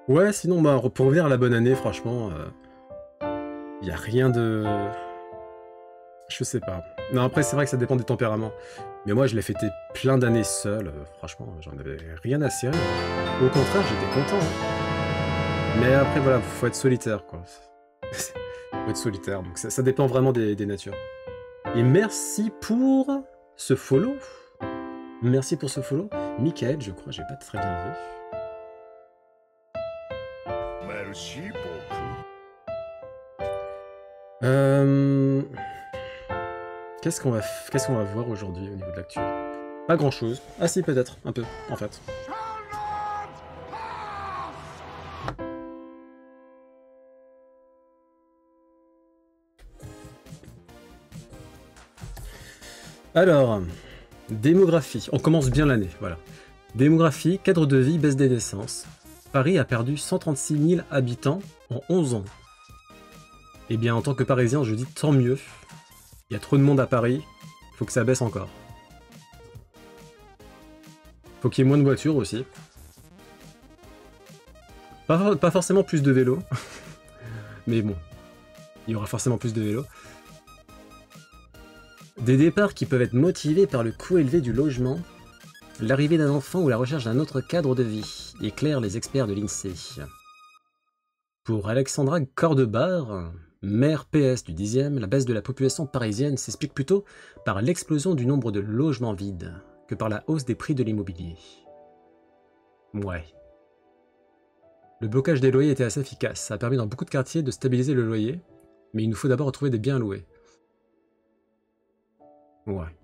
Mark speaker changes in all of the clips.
Speaker 1: Ouais, sinon, bah, pour revenir à la bonne année, franchement, il a rien de... Je sais pas. Non, après, c'est vrai que ça dépend des tempéraments. Mais moi, je l'ai fêté plein d'années seul. Franchement, j'en avais rien à cirer, hein. Au contraire, j'étais content, hein. Mais après, voilà, faut être solitaire, quoi. Faut être solitaire, donc ça dépend vraiment des natures. Et merci pour ce follow. Merci pour ce follow. Michael, je crois, j'ai pas très bien vu.
Speaker 2: Merci beaucoup.
Speaker 1: Euh... Qu'est-ce qu'on va voir aujourd'hui au niveau de l'actu? Pas grand chose. Ah si, peut-être, un peu, en fait. Alors, démographie. On commence bien l'année, voilà. Démographie, cadre de vie, baisse des naissances. Paris a perdu 136 000 habitants en 11 ans. Eh bien, en tant que Parisien, je dis tant mieux. Il y a trop de monde à Paris, faut que ça baisse encore. Faut qu'il y ait moins de voitures aussi. Pas forcément plus de vélos, mais bon, il y aura forcément plus de vélos. Des départs qui peuvent être motivés par le coût élevé du logement, l'arrivée d'un enfant ou la recherche d'un autre cadre de vie, éclairent les experts de l'INSEE. Pour Alexandra Cordebar, maire PS du 10e, la baisse de la population parisienne s'explique plutôt par l'explosion du nombre de logements vides que par la hausse des prix de l'immobilier. Ouais. Le blocage des loyers était assez efficace, ça a permis dans beaucoup de quartiers de stabiliser le loyer, mais il nous faut d'abord retrouver des biens à louer. Ouais.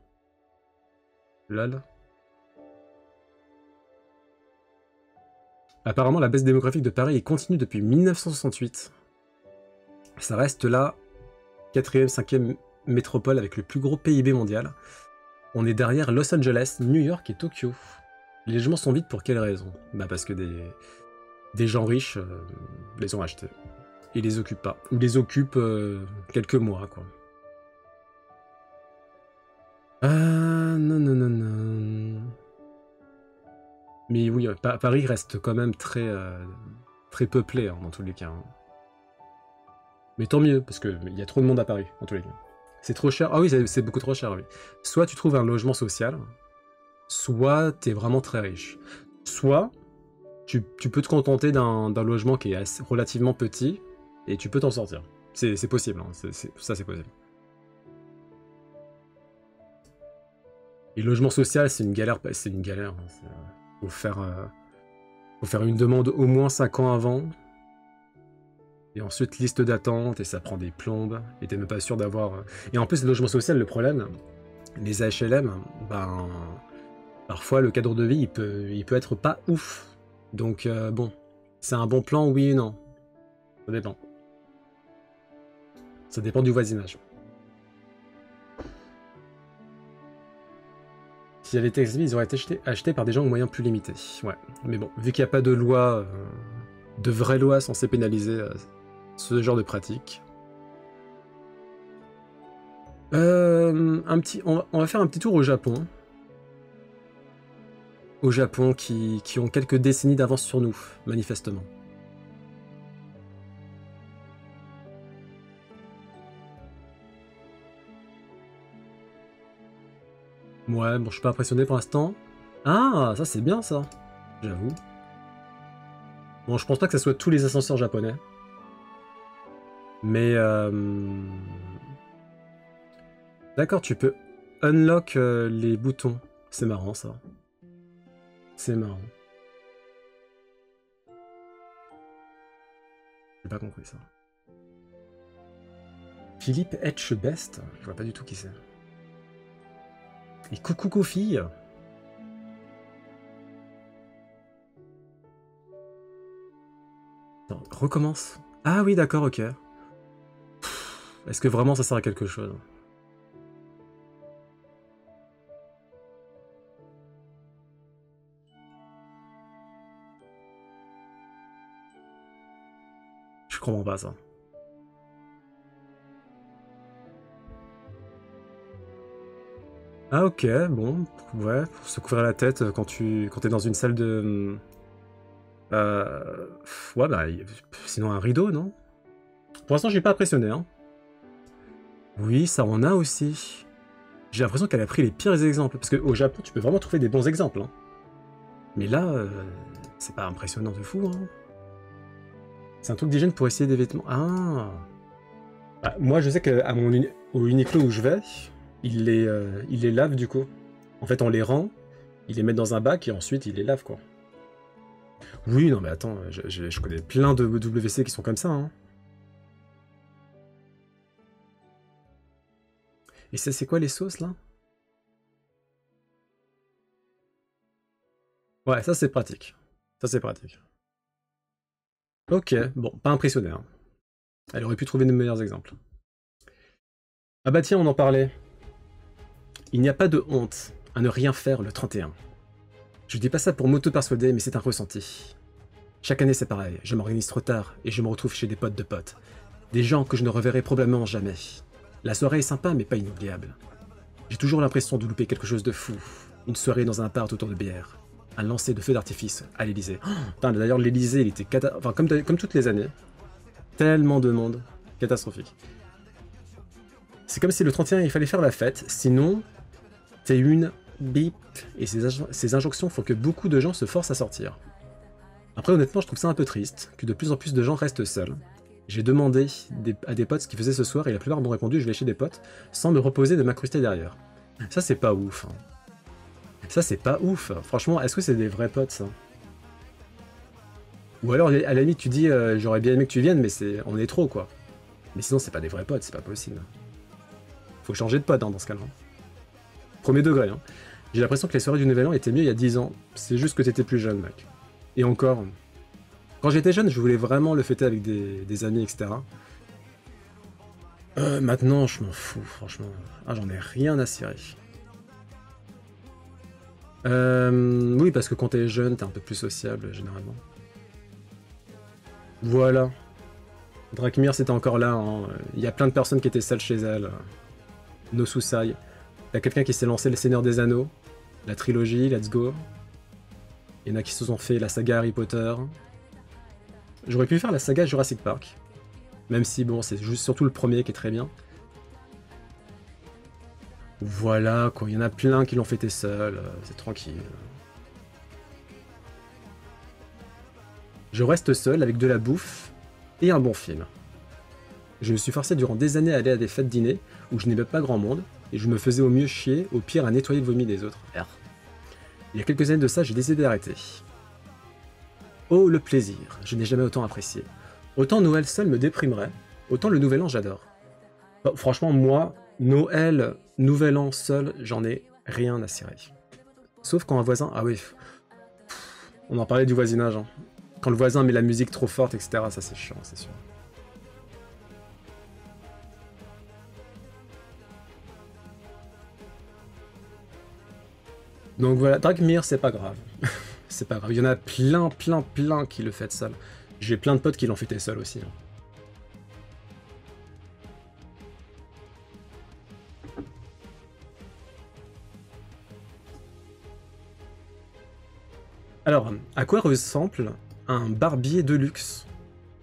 Speaker 1: Lol. Apparemment, la baisse démographique de Paris est continue depuis 1968. Ça reste la 4e, 5e métropole avec le plus gros PIB mondial. On est derrière Los Angeles, New York et Tokyo. Les logements sont vides pour quelle raison? Bah parce que des gens riches les ont achetés. Et les occupent pas. Ou les occupent quelques mois, quoi. Non, non, non, non. Mais oui, Paris reste quand même très peuplé, hein, dans tous les cas, hein. Mais tant mieux, parce qu'il y a trop de monde à Paris, dans tous les cas. C'est trop cher. Ah oui, c'est beaucoup trop cher, oui. Soit tu trouves un logement social, soit t'es vraiment très riche. Soit tu peux te contenter d'un logement qui est relativement petit, et tu peux t'en sortir. C'est possible, hein, ça c'est possible. Et le logement social, c'est une galère, c'est une galère, hein. Faut faire une demande au moins 5 ans avant, et ensuite liste d'attente, et ça prend des plombes, et t'es même pas sûr d'avoir... Et en plus, le logement social, le problème, les HLM, ben... Parfois, le cadre de vie, il peut être pas ouf. Donc, bon, c'est un bon plan, oui et non. Ça dépend. Ça dépend du voisinage. S'ils avaient été accessibles, ils auraient été achetés par des gens aux moyens plus limités. Ouais, mais bon, vu qu'il n'y a pas de loi, de vraie loi censée pénaliser ce genre de pratique. On va faire un petit tour au Japon. Au Japon, qui ont quelques décennies d'avance sur nous, manifestement. Ouais, bon, je suis pas impressionné pour l'instant. Ah, ça c'est bien ça, j'avoue. Bon, je pense pas que ça soit tous les ascenseurs japonais. Mais... D'accord, tu peux unlock les boutons. C'est marrant ça. C'est marrant. J'ai pas compris ça. Philippe Etchebest, je vois pas du tout qui c'est. Et coucou Kofi. Attends, recommence. Ah oui, d'accord, ok. Est-ce que vraiment ça sert à quelque chose? Je comprends pas ça. Ah ok, bon, ouais, pour se couvrir la tête quand t'es dans une salle de... Ouais, bah, sinon un rideau, non? Pour l'instant, je suis pas impressionné, hein. Oui, ça en a aussi. J'ai l'impression qu'elle a pris les pires exemples, parce qu'au Japon, tu peux vraiment trouver des bons exemples, hein. Mais là, c'est pas impressionnant de fou, hein. C'est un truc d'hygiène pour essayer des vêtements. Ah! Bah, moi, je sais qu'à au Uniqlo où je vais, il les lave du coup. En fait, on les rend, il les met dans un bac et ensuite il les lave, quoi. Oui, non, mais attends, je connais plein de WC qui sont comme ça, hein. Et ça, c'est quoi les sauces, là? Ouais, ça, c'est pratique. Ça, c'est pratique. Ok, bon, pas impressionné, hein. Elle aurait pu trouver de meilleurs exemples. Ah bah tiens, on en parlait. Il n'y a pas de honte à ne rien faire le 31. Je dis pas ça pour m'auto-persuader, mais c'est un ressenti. Chaque année c'est pareil, je m'organise trop tard et je me retrouve chez des potes de potes. Des gens que je ne reverrai probablement jamais. La soirée est sympa mais pas inoubliable. J'ai toujours l'impression de louper quelque chose de fou. Une soirée dans un appart autour de bière. Un lancer de feux d'artifice à l'Elysée. Oh, d'ailleurs l'Elysée il était enfin, comme toutes les années. Tellement de monde. Catastrophique. C'est comme si le 31 il fallait faire la fête, sinon t'es une bip. Et ces injonctions font que beaucoup de gens se forcent à sortir. Après, honnêtement, je trouve ça un peu triste, que de plus en plus de gens restent seuls. J'ai demandé à des potes ce qu'ils faisaient ce soir, et la plupart m'ont répondu « je vais chez des potes », sans me reposer de m'incruster derrière. Ça, c'est pas ouf. Hein. Ça, c'est pas ouf. Franchement, est-ce que c'est des vrais potes, ça? Ou alors, à la limite, tu dis j'aurais bien aimé que tu viennes, mais on est trop, quoi. Mais sinon, c'est pas des vrais potes, c'est pas possible. Faut changer de pote, hein, dans ce cas-là. Premier degré, hein. J'ai l'impression que les soirées du Nouvel An étaient mieux il y a 10 ans. C'est juste que t'étais plus jeune, mec. Et encore, quand j'étais jeune, je voulais vraiment le fêter avec des amis, etc. Maintenant, je m'en fous, franchement. Ah, j'en ai rien à cirer. Oui, parce que quand t'es jeune, t'es un peu plus sociable, généralement. Voilà. Drakmir, c'était encore là. Hein. Il y a plein de personnes qui étaient seules chez elles. No Susai. T'as quelqu'un qui s'est lancé Le Seigneur des Anneaux. La trilogie, let's go. Il y en a qui se sont fait la saga Harry Potter. J'aurais pu faire la saga Jurassic Park. Même si, bon, c'est juste surtout le premier qui est très bien. Voilà, quoi. Il y en a plein qui l'ont fêté seul. C'est tranquille. Je reste seul avec de la bouffe et un bon film. Je me suis forcé durant des années à aller à des fêtes dîner où je n'aimais pas grand monde et je me faisais au mieux chier, au pire à nettoyer le vomi des autres. Il y a quelques années de ça, j'ai décidé d'arrêter. Oh, le plaisir, je n'ai jamais autant apprécié. Autant Noël seul me déprimerait, autant le Nouvel An j'adore. Bon, franchement, moi, Noël, Nouvel An seul, j'en ai rien à cirer. Sauf quand un voisin... Ah oui, on en parlait du voisinage. Hein. Quand le voisin met la musique trop forte, etc., ça c'est chiant, c'est sûr. Donc voilà, Drakmir, c'est pas grave. C'est pas grave, il y en a plein qui le fêtent seul. J'ai plein de potes qui l'ont fêté seul aussi. Hein. Alors, à quoi ressemble un barbier de luxe?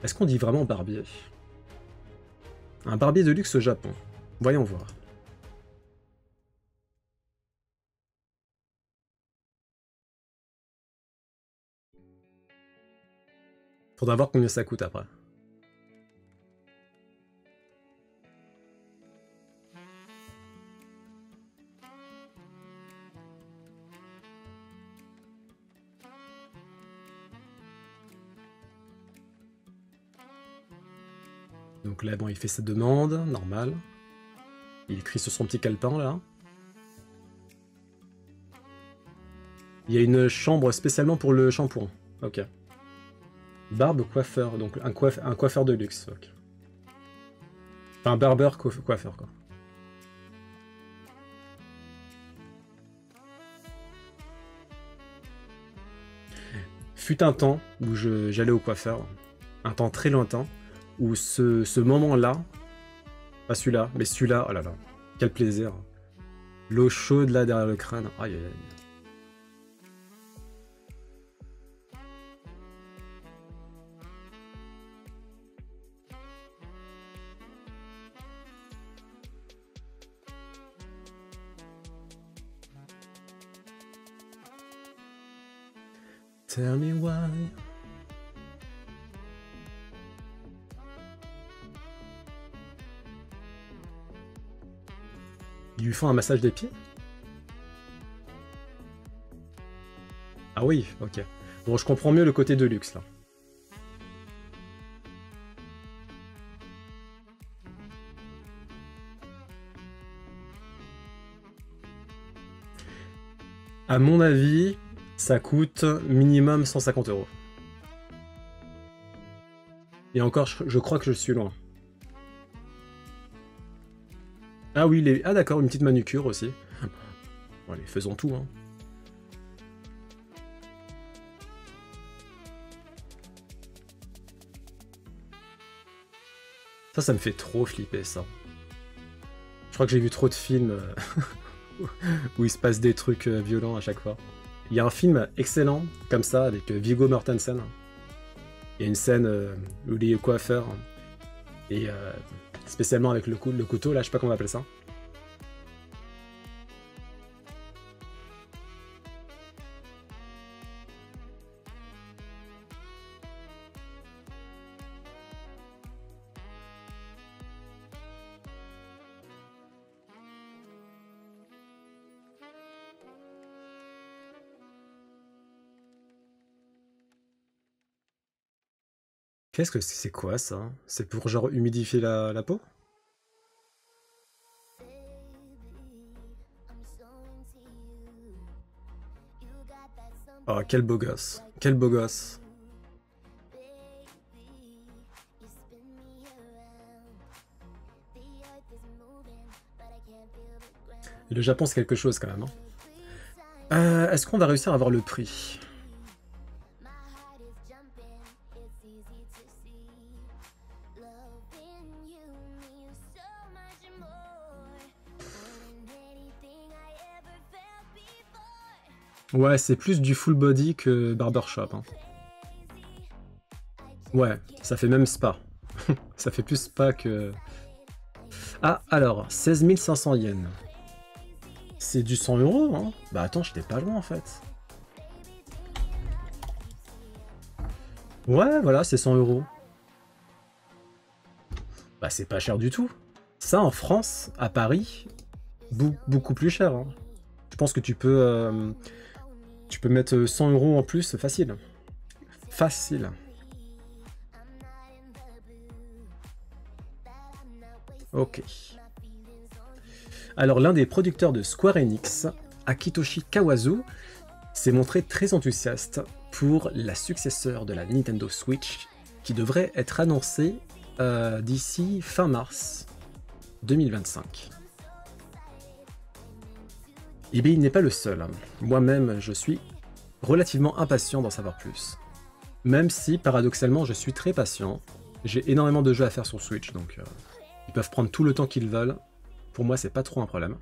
Speaker 1: Est-ce qu'on dit vraiment barbier? Un barbier de luxe au Japon. Voyons voir. Faudra voir combien ça coûte après. Donc là, bon, il fait sa demande, normal. Il écrit sur son petit calepin, là. Il y a une chambre spécialement pour le shampoing. Ok. Barbe coiffeur, donc un coiffeur de luxe. Okay. Enfin, un barbeur coiffeur, quoi. Fut un temps où j'allais au coiffeur, un temps très lointain, où ce moment-là, pas celui-là, mais celui-là, oh là là, quel plaisir. L'eau chaude là derrière le crâne, aïe aïe aïe. Tell me why. Ils lui font un massage des pieds? Ah oui, ok. Bon, je comprends mieux le côté de luxe, là. À mon avis, ça coûte minimum 150 €. Et encore, je crois que je suis loin. Ah oui, ah d'accord, une petite manucure aussi. Bon, allez, faisons tout, hein. Ça me fait trop flipper, ça. Je crois que j'ai vu trop de films où il se passe des trucs violents à chaque fois. Il y a un film excellent, comme ça, avec Viggo Mortensen. Il y a une scène où il est coiffeur, et spécialement avec le couteau, là, je sais pas comment on appelle ça. Qu'est-ce que c'est quoi ça? C'est pour genre humidifier la peau? Oh, quel beau gosse. Quel beau gosse. Le Japon, c'est quelque chose quand même. Hein. Est-ce qu'on va réussir à avoir le prix? Ouais, c'est plus du full body que barbershop. Hein. Ouais, ça fait même spa. Ça fait plus spa que... Ah, alors, 16 500 yens. C'est du 100 €, hein. Bah attends, j'étais pas loin en fait. Ouais, voilà, c'est 100 €. Bah c'est pas cher du tout. Ça, en France, à Paris, beaucoup plus cher. Hein. Je pense que tu peux mettre 100 € en plus, facile. Facile. Ok. Alors, l'un des producteurs de Square Enix, Akitoshi Kawazu, s'est montré très enthousiaste pour la successeur de la Nintendo Switch, qui devrait être annoncée d'ici fin mars 2025. Et bien, il n'est pas le seul. Moi-même, je suis relativement impatient d'en savoir plus. Même si, paradoxalement, je suis très patient. J'ai énormément de jeux à faire sur Switch, donc ils peuvent prendre tout le temps qu'ils veulent. Pour moi, c'est pas trop un problème.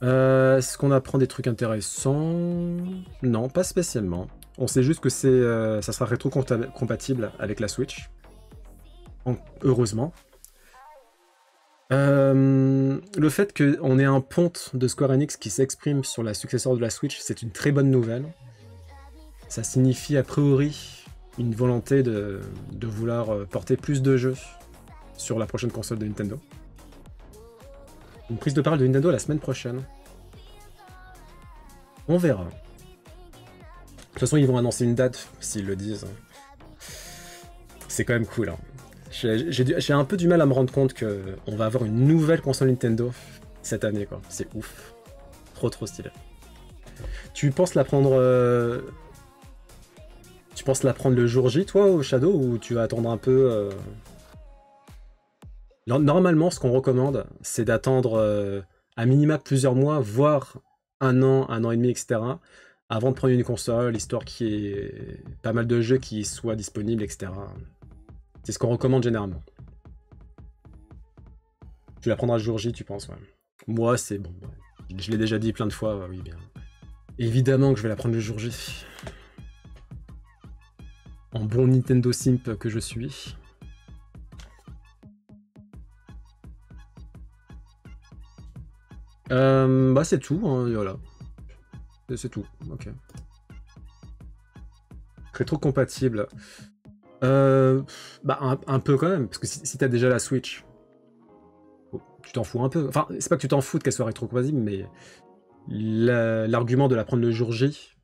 Speaker 1: Est-ce qu'on apprend des trucs intéressants? Non, pas spécialement. On sait juste que ça sera rétro-compatible avec la Switch. Heureusement. Le fait qu'on ait un ponte de Square Enix qui s'exprime sur la successeur de la Switch, c'est une très bonne nouvelle. Ça signifie a priori une volonté de vouloir porter plus de jeux sur la prochaine console de Nintendo. Une prise de parole de Nintendo la semaine prochaine. On verra. De toute façon, ils vont annoncer une date s'ils le disent. C'est quand même cool. Hein. J'ai un peu du mal à me rendre compte qu'on va avoir une nouvelle console Nintendo cette année, quoi. C'est ouf. Trop stylé. Tu penses la prendre... Tu penses la prendre le jour J, toi, au Shadow, ou tu vas attendre un peu Normalement, ce qu'on recommande, c'est d'attendre à minima plusieurs mois, voire un an et demi, etc., avant de prendre une console, histoire qu'il y ait pas mal de jeux qui soient disponibles, etc. C'est ce qu'on recommande généralement. Tu la prendras le jour J, tu penses, ouais. Moi, c'est bon. Je l'ai déjà dit plein de fois, oui, bien. Évidemment que je vais la prendre le jour J. En bon Nintendo Simp que je suis. Bah c'est tout, hein, voilà. C'est tout. Ok. Rétro-compatible. Bah, un peu quand même, parce que si t'as déjà la Switch, tu t'en fous un peu. Enfin, c'est pas que tu t'en fous qu'elle soit rétro-compatible, mais l'argument de la prendre le jour J,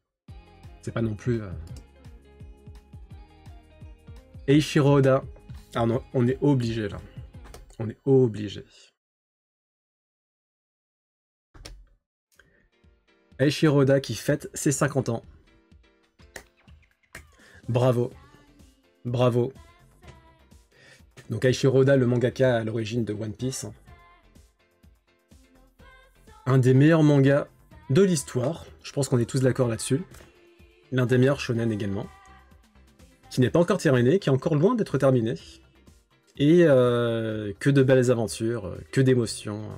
Speaker 1: c'est pas non plus... Eiichiro Oda. Ah non, on est obligé là. On est obligé. Eiichiro Oda qui fête ses 50 ans. Bravo. Bravo. Donc Eiichiro Oda, le mangaka à l'origine de One Piece. Un des meilleurs mangas de l'histoire. Je pense qu'on est tous d'accord là-dessus. L'un des meilleurs shonen également. Qui n'est pas encore terminé, qui est encore loin d'être terminé. Et que de belles aventures, que d'émotions.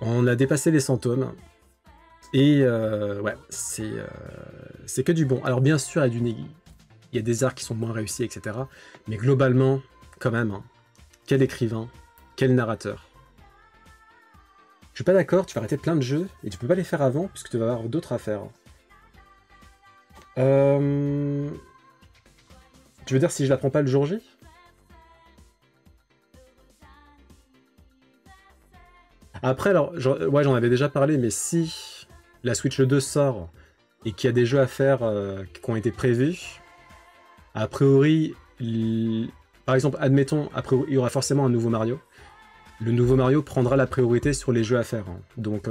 Speaker 1: On a dépassé les 100 tomes. Et ouais, c'est que du bon. Alors bien sûr, il y a des arcs qui sont moins réussis, etc. Mais globalement, quand même, hein, quel écrivain, quel narrateur. Je suis pas d'accord, tu vas arrêter plein de jeux, et tu peux pas les faire avant, puisque tu vas avoir d'autres à faire. Tu veux dire si je la prends pas le jour J? Après, alors, ouais, j'en avais déjà parlé, mais si la Switch 2 sort et qu'il y a des jeux à faire qui ont été prévus, a priori, par exemple, admettons, il y aura forcément un nouveau Mario. Le nouveau Mario prendra la priorité sur les jeux à faire. Hein. Donc,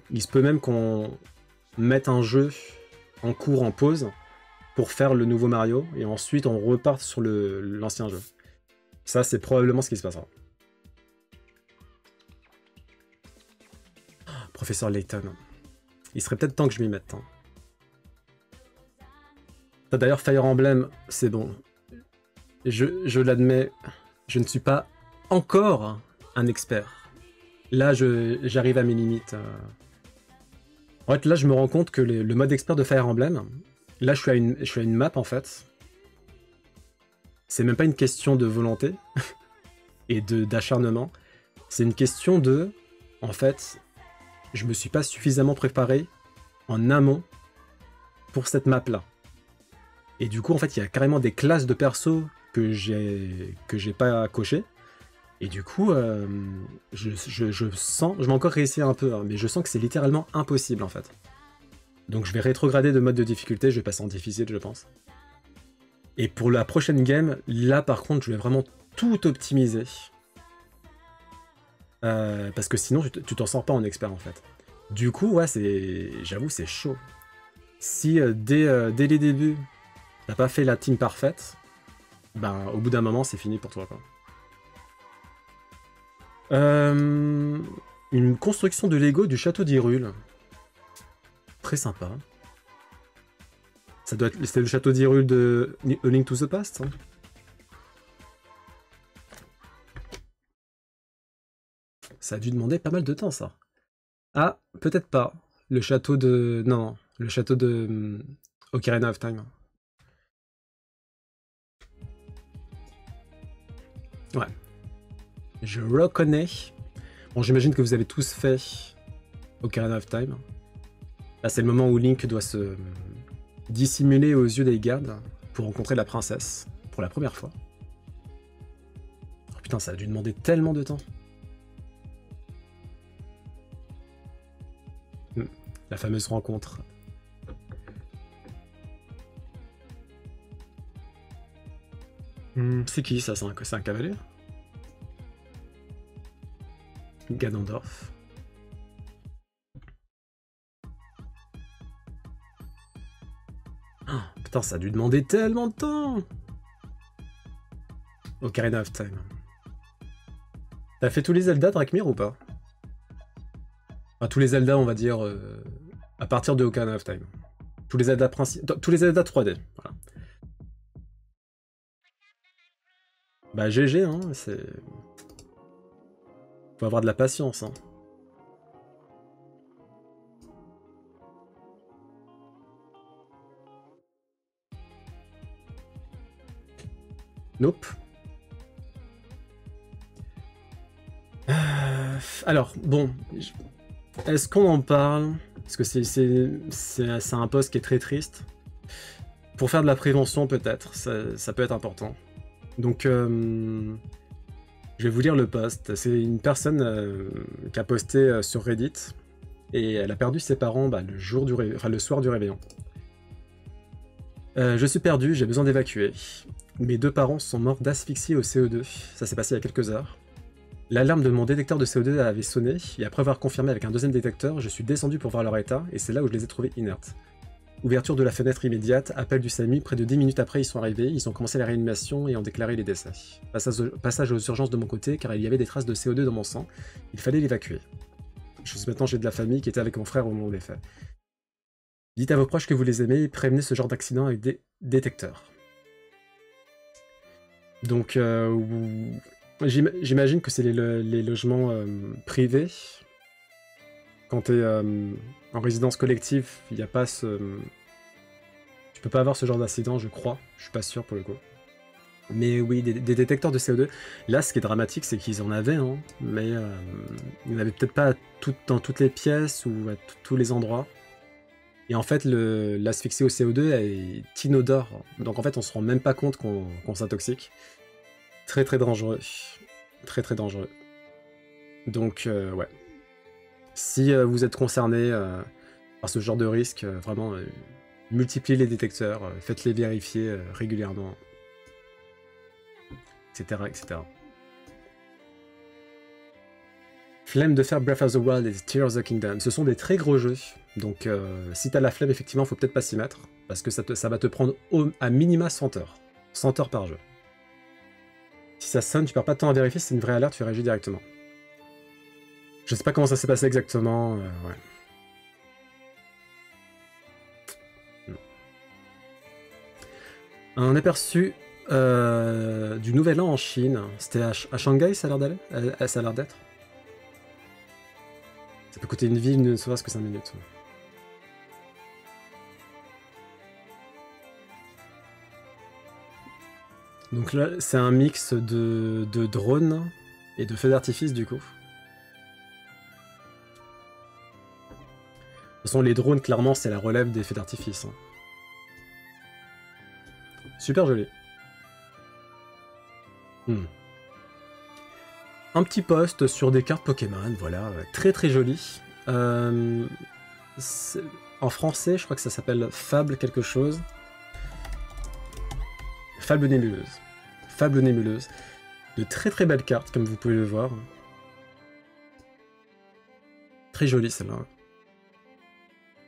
Speaker 1: il se peut même qu'on mette un jeu en cours, en pause, pour faire le nouveau Mario, et ensuite on repart sur l'ancien jeu. Ça, c'est probablement ce qui se passera. Professeur Layton. Il serait peut-être temps que je m'y mette. Hein. D'ailleurs, Fire Emblem, c'est bon. Je l'admets, je ne suis pas encore un expert. Là, j'arrive à mes limites. En fait, là, je me rends compte que le mode expert de Fire Emblem, là, je suis à une map, en fait. C'est même pas une question de volonté et d'acharnement. C'est une question de... En fait, je me suis pas suffisamment préparé en amont pour cette map-là. Et du coup, en fait, il y a carrément des classes de persos que j'ai pas coché. Et du coup, je sens... Je vais encore réessayer un peu, hein, mais je sens que c'est littéralement impossible, en fait. Donc je vais rétrograder de mode de difficulté, je vais passer en difficile, je pense. Et pour la prochaine game, là, par contre, je vais vraiment tout optimiser. Parce que sinon, tu t'en sors pas en expert, en fait. Du coup, ouais, j'avoue, c'est chaud. Si dès les débuts, t'as pas fait la team parfaite, ben, au bout d'un moment, c'est fini pour toi, quoi. Une construction de Lego du château d'Hyrule. Très sympa. C'était le château d'Hyrule de A Link to the Past. Hein. Ça a dû demander pas mal de temps, ça. Ah, peut-être pas. Le château de... Non, le château de... Ocarina of Time. Ouais. Je reconnais. Bon, j'imagine que vous avez tous fait Ocarina of Time. Là, c'est le moment où Link doit se dissimuler aux yeux des gardes pour rencontrer la princesse pour la première fois. Oh putain, ça a dû demander tellement de temps. La fameuse rencontre. C'est qui ça? C'est un cavalier? Ganondorf. Oh, putain, ça a dû demander tellement de temps. Ocarina of Time. T'as fait tous les Zelda, Drakmir, ou pas? Enfin, tous les Zelda, on va dire, à partir de Ocarina of Time. Tous les Zelda tous les Zelda 3D, voilà. Bah GG, hein, c'est... Faut avoir de la patience, hein. Nope. Alors, bon... Est-ce qu'on en parle? Parce que c'est un poste qui est très triste. Pour faire de la prévention, peut-être, ça peut être important. Donc, je vais vous lire le post. C'est une personne qui a posté sur Reddit, et elle a perdu ses parents le soir du réveillon. Je suis perdu, j'ai besoin d'évacuer. Mes 2 parents sont morts d'asphyxie au CO2. Ça s'est passé il y a quelques heures. L'alarme de mon détecteur de CO2 avait sonné, et après avoir confirmé avec un deuxième détecteur, je suis descendu pour voir leur état, et c'est là où je les ai trouvés inertes. Ouverture de la fenêtre immédiate, appel du SAMU, près de 10 minutes après ils sont arrivés, ils ont commencé la réanimation et ont déclaré les décès. Passage aux urgences de mon côté, car il y avait des traces de CO2 dans mon sang, il fallait l'évacuer. Maintenant j'ai de la famille qui était avec mon frère au moment des faits. Dites à vos proches que vous les aimez et prévenez ce genre d'accident avec des détecteurs. Donc, j'imagine que c'est les logements privés. Quand tu es en résidence collective, il n'y a pas ce... Tu peux pas avoir ce genre d'incident, je crois. Je suis pas sûr pour le coup. Mais oui, des détecteurs de CO2. Là, ce qui est dramatique, c'est qu'ils en avaient, hein, mais il n'y en avait peut-être pas dans toutes les pièces ou à tous les endroits. Et en fait, l'asphyxie au CO2 est inodore. Donc en fait, on se rend même pas compte qu'on s'intoxique. Très très dangereux. Très très dangereux. Donc ouais. Si vous êtes concerné par ce genre de risque, vraiment, multipliez les détecteurs, faites-les vérifier régulièrement, etc., etc. Flemme de faire Breath of the Wild et Tears of the Kingdom. Ce sont des très gros jeux, donc si t'as la flemme, effectivement, faut peut-être pas s'y mettre, parce que ça va te prendre à minima 100 heures. 100 heures par jeu. Si ça sonne, tu perds pas de temps à vérifier, c'est une vraie alerte, tu réagis directement. Je sais pas comment ça s'est passé exactement, ouais. Un aperçu du Nouvel An en Chine. C'était à Shanghai, ça a l'air d'aller, ça a l'air d'être. Ça peut coûter une vie, ne serait-ce que 5 minutes. Donc là, c'est un mix de drones et de feux d'artifice, du coup. De toute façon, les drones, clairement, c'est la relève des feux d'artifice. Hein. Super joli. Un petit post sur des cartes Pokémon, voilà, très très joli. En français, je crois que ça s'appelle Fable quelque chose. Fable nébuleuse. Fable nébuleuse. De très très belles cartes, comme vous pouvez le voir. Très jolie celle-là.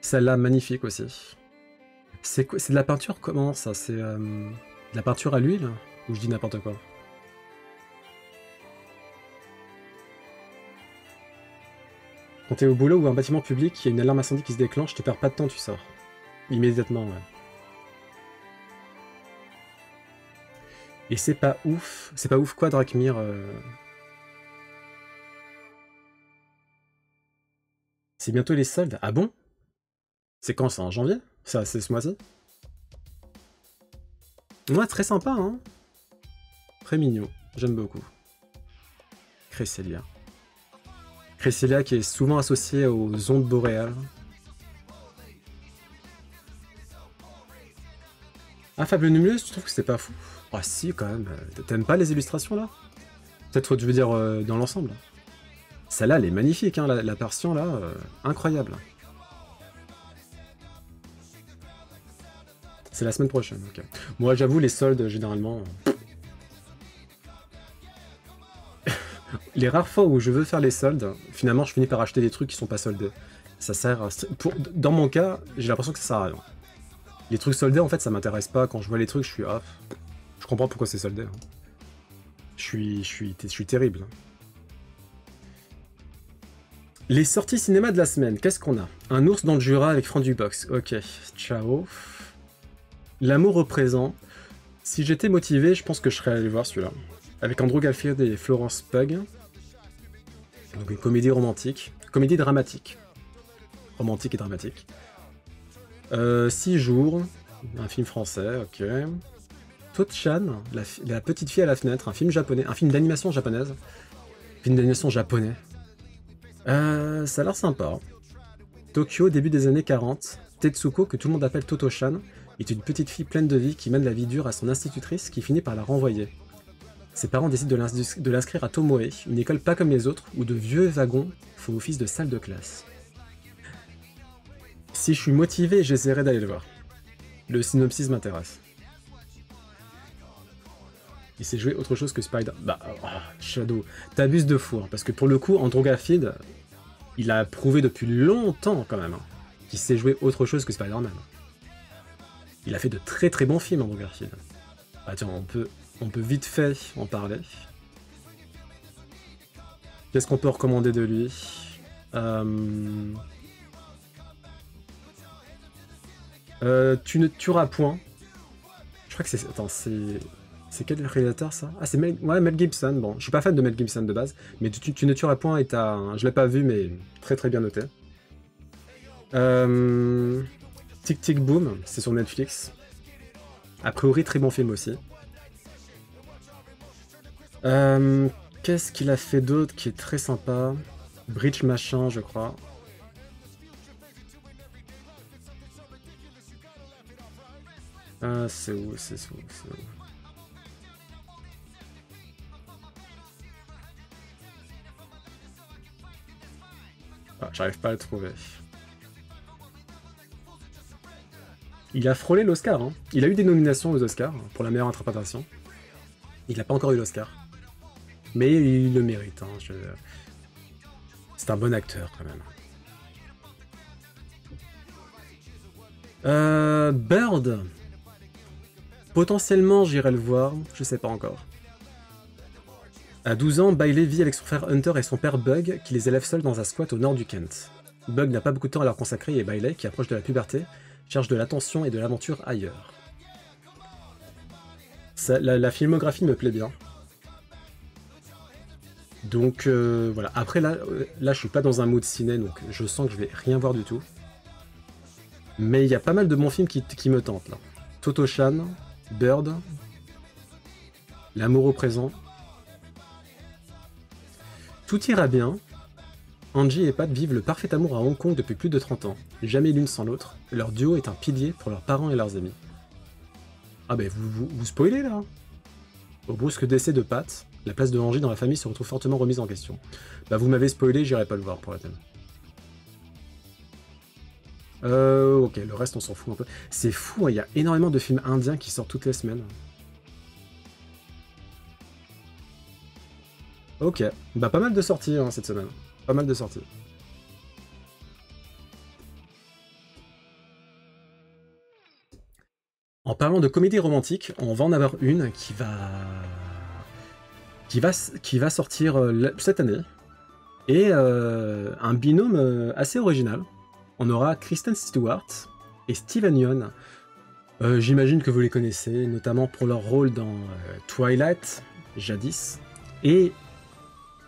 Speaker 1: Celle-là, magnifique aussi. C'est de la peinture comment ça? C'est de la peinture à l'huile? Ou je dis n'importe quoi? Quand t'es au boulot ou un bâtiment public, il y a une alarme incendie qui se déclenche, tu perds pas de temps, tu sors. Immédiatement, ouais. Et c'est pas ouf. C'est pas ouf quoi, Drakmir C'est bientôt les soldes. Ah bon? C'est quand ça? En janvier? Ça, c'est ce mois-ci? Ouais, très sympa, hein? Très mignon. J'aime beaucoup. Cresselia. Cresselia qui est souvent associée aux ondes boréales. Ah, Fable Numéleuse, tu trouves que c'est pas fou? Ah si, quand même. T'aimes pas les illustrations, là? Peut-être, tu veux dire, dans l'ensemble. Celle-là, elle est magnifique, hein, la version, là, incroyable. C'est la semaine prochaine, ok. Moi, j'avoue, les soldes, généralement... Les rares fois où je veux faire les soldes, finalement, je finis par acheter des trucs qui sont pas soldés. Ça sert à... Dans mon cas, j'ai l'impression que ça sert à rien. Les trucs soldés, en fait, ça m'intéresse pas. Quand je vois les trucs, je suis off. Je comprends pourquoi c'est soldé. Hein. Je suis terrible. Les sorties cinéma de la semaine, qu'est-ce qu'on a? Un ours dans le Jura avec Franck Dubox. Ok, ciao. L'amour au présent. Si j'étais motivé, je pense que je serais allé voir celui-là. Avec Andrew Garfield et Florence Pugh. Donc une comédie romantique. Comédie dramatique. Romantique et dramatique. 6 jours. Un film français, ok. To-chan, la petite fille à la fenêtre. Un film japonais. Un film d'animation japonaise. Film d'animation japonais. Ça a l'air sympa. Tokyo, début des années 40. Tetsuko, que tout le monde appelle Toto-chan, est une petite fille pleine de vie qui mène la vie dure à son institutrice qui finit par la renvoyer. Ses parents décident de l'inscrire à Tomoe, une école pas comme les autres, où de vieux wagons font office de salle de classe. Si je suis motivé, j'essaierai d'aller le voir. Le synopsis m'intéresse. Il s'est joué autre chose que Spider... Bah, oh, Shadow, t'abuses de fou, hein, parce que pour le coup, Andrew Garfield, il a prouvé depuis longtemps, quand même, hein, qu'il sait jouer autre chose que Spider-Man. Il a fait de très très bons films, Andrew Garfield. Ah tiens, on peut vite fait en parler. Qu'est-ce qu'on peut recommander de lui? Tu ne tueras point. Je crois que c'est... Attends, c'est quel réalisateur ça? Ah, c'est Mel... Ouais, Mel Gibson. Bon, je suis pas fan de Mel Gibson de base, mais tu ne tueras point est à... Je l'ai pas vu, mais très très bien noté. Tic Tic Boom, c'est sur Netflix. A priori, très bon film aussi. Qu'est-ce qu'il a fait d'autre qui est très sympa? Bridge Machin, je crois. Ah, c'est où? C'est où? Ah, j'arrive pas à le trouver. Il a frôlé l'Oscar, hein. Il a eu des nominations aux Oscars pour la meilleure interprétation. Il n'a pas encore eu l'Oscar. Mais il le mérite, hein. C'est un bon acteur, quand même. Bird. Potentiellement, j'irai le voir, je sais pas encore. À 12 ans, Bailey vit avec son frère Hunter et son père Bug, qui les élève seuls dans un squat au nord du Kent. Bug n'a pas beaucoup de temps à leur consacrer et Bailey, qui approche de la puberté, cherche de l'attention et de l'aventure ailleurs. La filmographie me plaît bien. Donc voilà. Après là, je suis pas dans un mood ciné, donc je sens que je vais rien voir du tout. Mais il y a pas mal de bons films qui me tentent là. Toto-chan, Bird, L'amour au présent. Tout ira bien. Angie et Pat vivent le parfait amour à Hong Kong depuis plus de 30 ans. Jamais l'une sans l'autre. Leur duo est un pilier pour leurs parents et leurs amis. Ah ben vous spoilez là. Au brusque décès de Pat, la place de Angie dans la famille se retrouve fortement remise en question. Bah vous m'avez spoilé, j'irai pas le voir pour la thème. Ok, le reste on s'en fout un peu. C'est fou, il y a énormément de films indiens qui sortent toutes les semaines. Ok, bah pas mal de sorties hein, cette semaine. Pas mal de sorties. En parlant de comédie romantique, on va en avoir une qui va sortir cette année. Et un binôme assez original. On aura Kristen Stewart et Steven Yeun. J'imagine que vous les connaissez, notamment pour leur rôle dans Twilight, jadis, et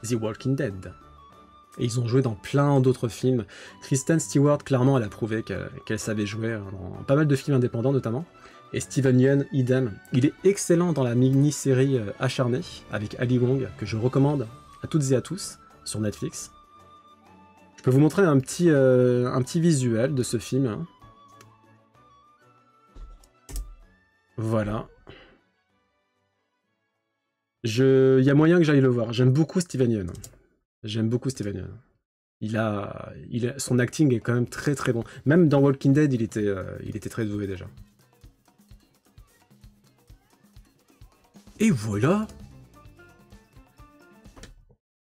Speaker 1: The Walking Dead. Et ils ont joué dans plein d'autres films. Kristen Stewart, clairement, elle a prouvé qu'elle savait jouer dans pas mal de films indépendants, notamment. Et Steven Yeun, idem. Il est excellent dans la mini-série Acharnée, avec Ali Wong, que je recommande à toutes et à tous, sur Netflix. Je peux vous montrer un petit visuel de ce film. Hein. Voilà. Il y a moyen que j'aille le voir. J'aime beaucoup Steven Yeun. J'aime beaucoup Steven Yeun. Son acting est quand même très très bon. Même dans Walking Dead, il était très doué déjà. Et voilà.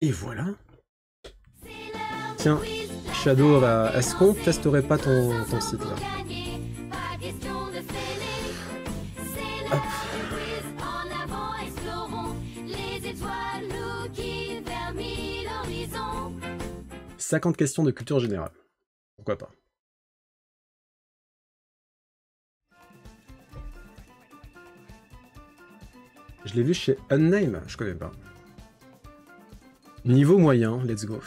Speaker 1: Et voilà. Tiens, Shadow, est-ce qu'on testerait pas ton site là? Hop. 50 questions de culture générale. Pourquoi pas? Je l'ai vu chez Unname, je connais pas. Niveau moyen, let's go.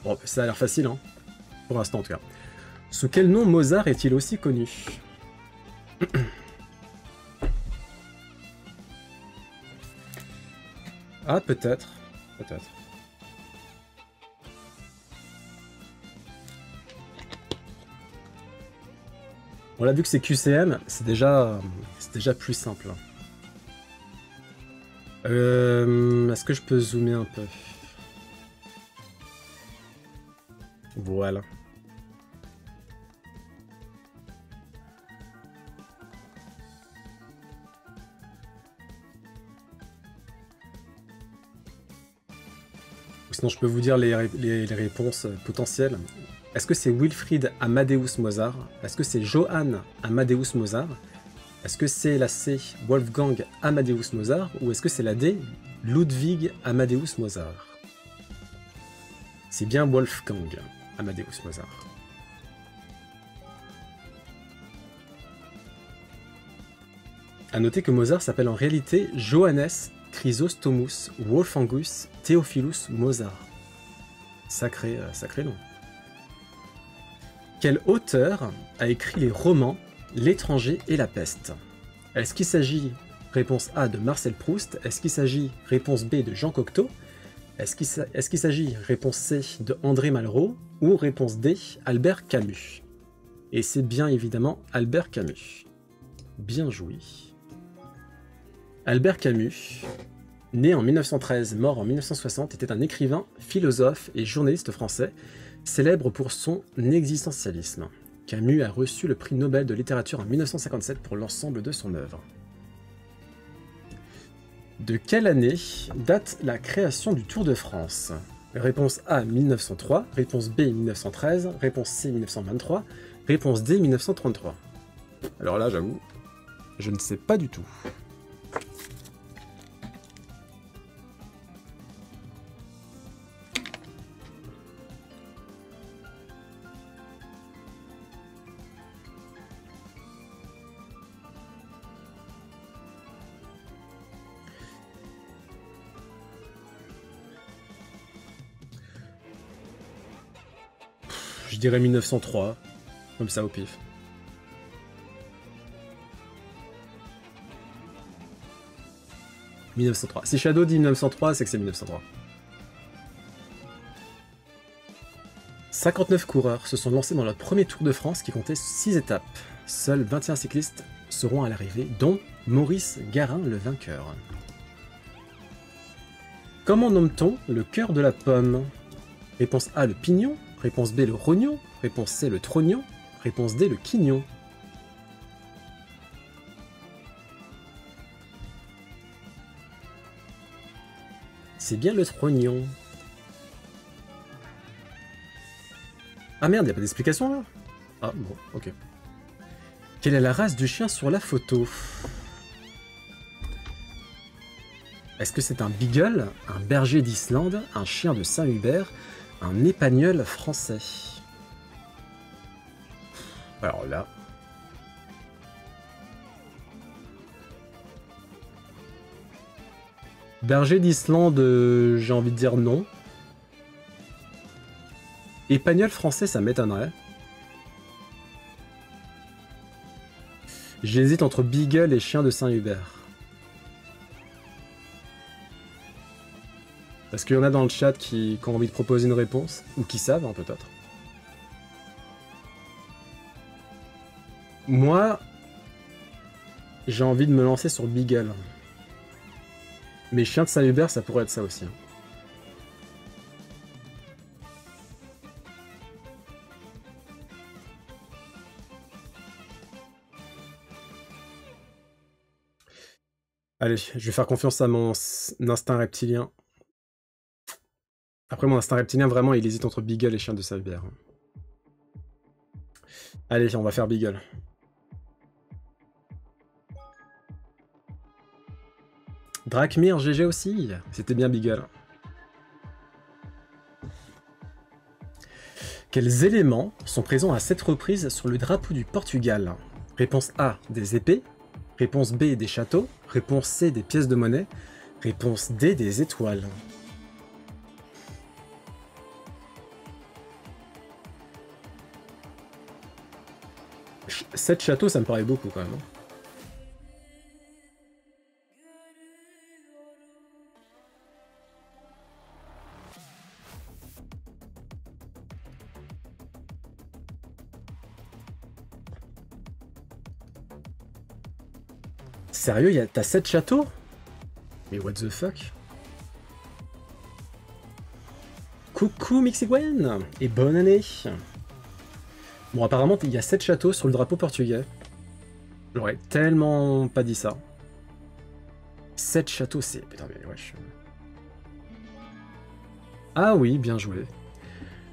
Speaker 1: Bon, ça a l'air facile, hein. Pour l'instant, en tout cas. Sous quel nom Mozart est-il aussi connu? Ah, peut-être. Peut-être. On l'a vu que c'est QCM, c'est déjà plus simple. Est-ce que je peux zoomer un peu? Voilà. Sinon, je peux vous dire les réponses potentielles. Est-ce que c'est Wilfried Amadeus Mozart? Est-ce que c'est Johann Amadeus Mozart? Est-ce que c'est la C, Wolfgang Amadeus Mozart? Ou est-ce que c'est la D, Ludwig Amadeus Mozart? C'est bien Wolfgang Amadeus Mozart. A noter que Mozart s'appelle en réalité Johannes Chrysostomus Wolfgangus Theophilus Mozart. Sacré nom. Quel auteur a écrit les romans L'étranger et la peste? Est-ce qu'il s'agit, réponse A, de Marcel Proust? Est-ce qu'il s'agit, réponse B, de Jean Cocteau? Est-ce qu'il s'agit, réponse C, de André Malraux? Ou réponse D, Albert Camus? Et c'est bien évidemment Albert Camus. Bien joué. Albert Camus, né en 1913, mort en 1960, était un écrivain, philosophe et journaliste français, célèbre pour son existentialisme. Camus a reçu le prix Nobel de littérature en 1957 pour l'ensemble de son œuvre. De quelle année date la création du Tour de France? Réponse A, 1903, réponse B, 1913, réponse C, 1923, réponse D, 1933. Alors là, j'avoue, je ne sais pas du tout. Je dirais 1903, comme ça au pif. « 1903. Si Shadow dit 1903, c'est que c'est 1903. 59 coureurs se sont lancés dans leur premier Tour de France qui comptait 6 étapes. Seuls 21 cyclistes seront à l'arrivée, dont Maurice Garin, le vainqueur. Comment nomme-t-on le cœur de la pomme? Réponse A, le pignon. Réponse B, le rognon. Réponse C, le trognon. Réponse D, le quignon. C'est bien le trognon. Ah merde, y a pas d'explication là? Ah bon, ok. Quelle est la race du chien sur la photo? Est-ce que c'est un beagle, un berger d'Islande, un chien de Saint-Hubert, un épagnol français? Alors là... Berger d'Islande, j'ai envie de dire non. Épagnol français, ça m'étonnerait. J'hésite entre beagle et chien de Saint-Hubert. Est-ce qu'il y en a dans le chat qui ont envie de proposer une réponse? Ou qui savent, hein, peut-être. Moi, j'ai envie de me lancer sur Beagle. Mais chien de Saint-Hubert, ça pourrait être ça aussi. Hein. Allez, je vais faire confiance à mon instinct reptilien. Après, mon instinct reptilien, vraiment, il hésite entre Beagle et chien de Saint-Hubert. Allez, on va faire Beagle. Drakmir, GG aussi. C'était bien Beagle. Quels éléments sont présents à cette reprise sur le drapeau du Portugal? Réponse A, des épées. Réponse B, des châteaux. Réponse C, des pièces de monnaie. Réponse D, des étoiles. Sept châteaux, ça me paraît beaucoup quand même. Sérieux, t'as 7 châteaux? Mais what the fuck? Coucou Mixigwen! Et bonne année! Bon, apparemment, il y a 7 châteaux sur le drapeau portugais. J'aurais tellement pas dit ça. 7 châteaux, c'est... Putain, mais wesh. Ah oui, bien joué.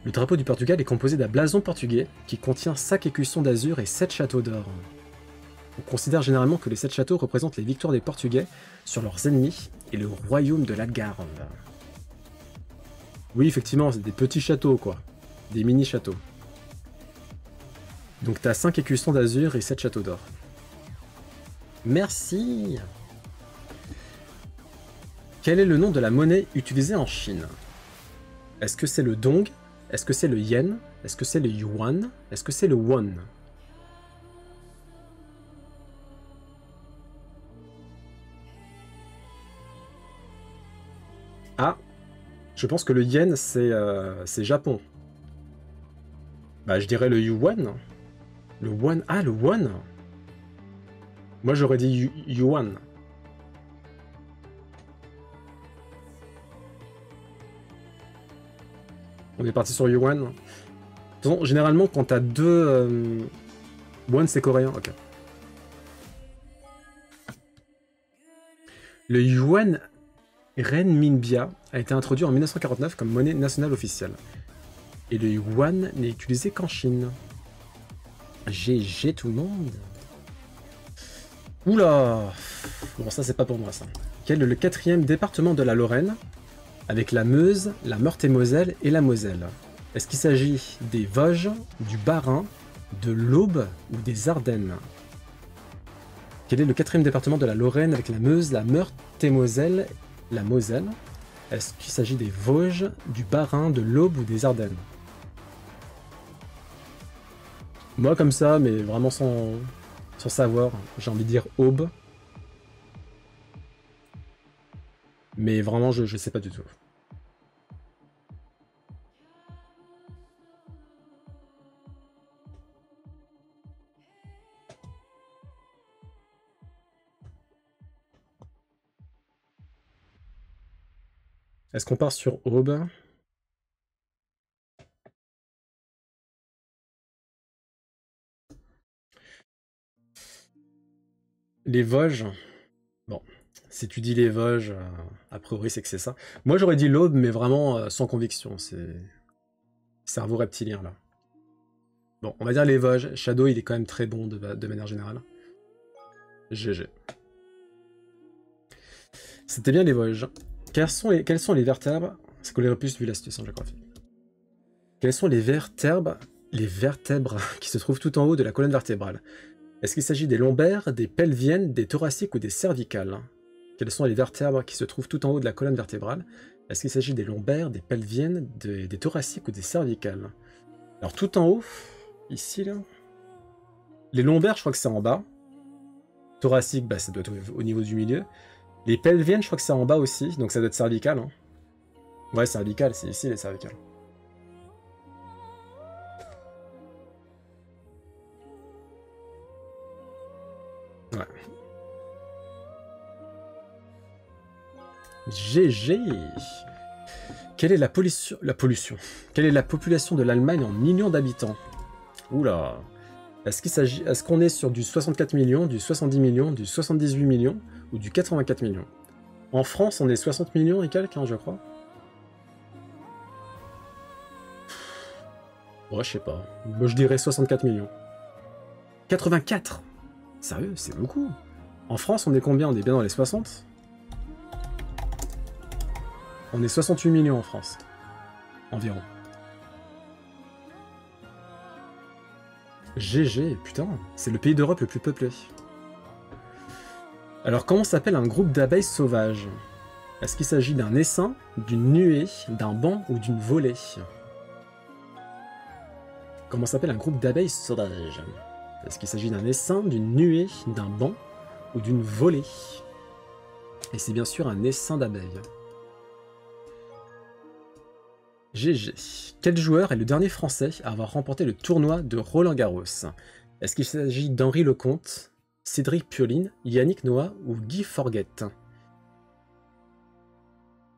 Speaker 1: Le drapeau du Portugal est composé d'un blason portugais qui contient 5 écussons d'azur et 7 châteaux d'or. On considère généralement que les 7 châteaux représentent les victoires des Portugais sur leurs ennemis et le royaume de l'Algarve. Oui, effectivement, c'est des petits châteaux, quoi. Des mini-châteaux. Donc t'as 5 écussons d'azur et 7 châteaux d'or. Merci! Quel est le nom de la monnaie utilisée en Chine? Est-ce que c'est le dong? Est-ce que c'est le yen? Est-ce que c'est le yuan? Est-ce que c'est le won? Ah! Je pense que le yen, c'est Japon. Bah, je dirais le yuan. Le won. Ah, le won! Moi, j'aurais dit yuan. On est parti sur yuan. Façon, généralement, quand t'as deux... Won, c'est coréen, ok. Le yuan renminbi a été introduit en 1949 comme monnaie nationale officielle. Et le yuan n'est utilisé qu'en Chine. GG tout le monde. Oula! Bon, ça, c'est pas pour moi, ça. Quel est le 4e département de la Lorraine, avec la Meuse, la Meurthe-et-Moselle et la Moselle? Est-ce qu'il s'agit des Vosges, du Bas-Rhin, de l'Aube ou des Ardennes? Quel est le 4e département de la Lorraine, avec la Meuse, la Meurthe-et-Moselle, la Moselle? Est-ce qu'il s'agit des Vosges, du Bas-Rhin, de l'Aube ou des Ardennes? Moi, comme ça, mais vraiment sans savoir, j'ai envie de dire Aube. Mais vraiment, je sais pas du tout. Est-ce qu'on part sur Aube? Les Vosges? Bon, si tu dis les Vosges, a priori c'est que c'est ça. Moi j'aurais dit l'Aube, mais vraiment sans conviction, c'est... Cerveau reptilien là. Bon, on va dire les Vosges. Shadow, il est quand même très bon de manière générale. GG. C'était bien les Vosges. Quelles sont les vertèbres? C'est Scolerpus vu la situation géographique. Quelles sont les vertèbres qui se trouvent tout en haut de la colonne vertébrale? Est-ce qu'il s'agit des lombaires, des pelviennes, des thoraciques ou des cervicales? Quelles sont les vertèbres qui se trouvent tout en haut de la colonne vertébrale? Est-ce qu'il s'agit des lombaires, des pelviennes, des thoraciques ou des cervicales? Alors tout en haut, ici là. Les lombaires, je crois que c'est en bas. Thoracique, bah, ça doit être au niveau du milieu. Les pelviennes, je crois que c'est en bas aussi, donc ça doit être cervical. Hein. Ouais, cervical, c'est ici les cervicales. Ouais. GG. Quelle est la pollution? Quelle est la population de l'Allemagne en millions d'habitants? Oula. Est-ce qu'on est sur du 64 millions, du 70 millions, du 78 millions ou du 84 millions? En France, on est 60 millions et quelques, hein, je crois. Ouais, je sais pas. Moi, je dirais 64 millions. 84? Sérieux, c'est beaucoup. En France, on est combien? On est bien dans les 60? On est 68 millions en France. Environ. GG, putain, c'est le pays d'Europe le plus peuplé. Alors, comment s'appelle un groupe d'abeilles sauvages? Est-ce qu'il s'agit d'un essaim, d'une nuée, d'un banc ou d'une volée? Comment s'appelle un groupe d'abeilles sauvages? Est-ce qu'il s'agit d'un essaim, d'une nuée, d'un banc ou d'une volée? Et c'est bien sûr un essaim d'abeilles. GG. Quel joueur est le dernier français à avoir remporté le tournoi de Roland-Garros? Est-ce qu'il s'agit d'Henri Lecomte, Cédric Pioline, Yannick Noah ou Guy Forget?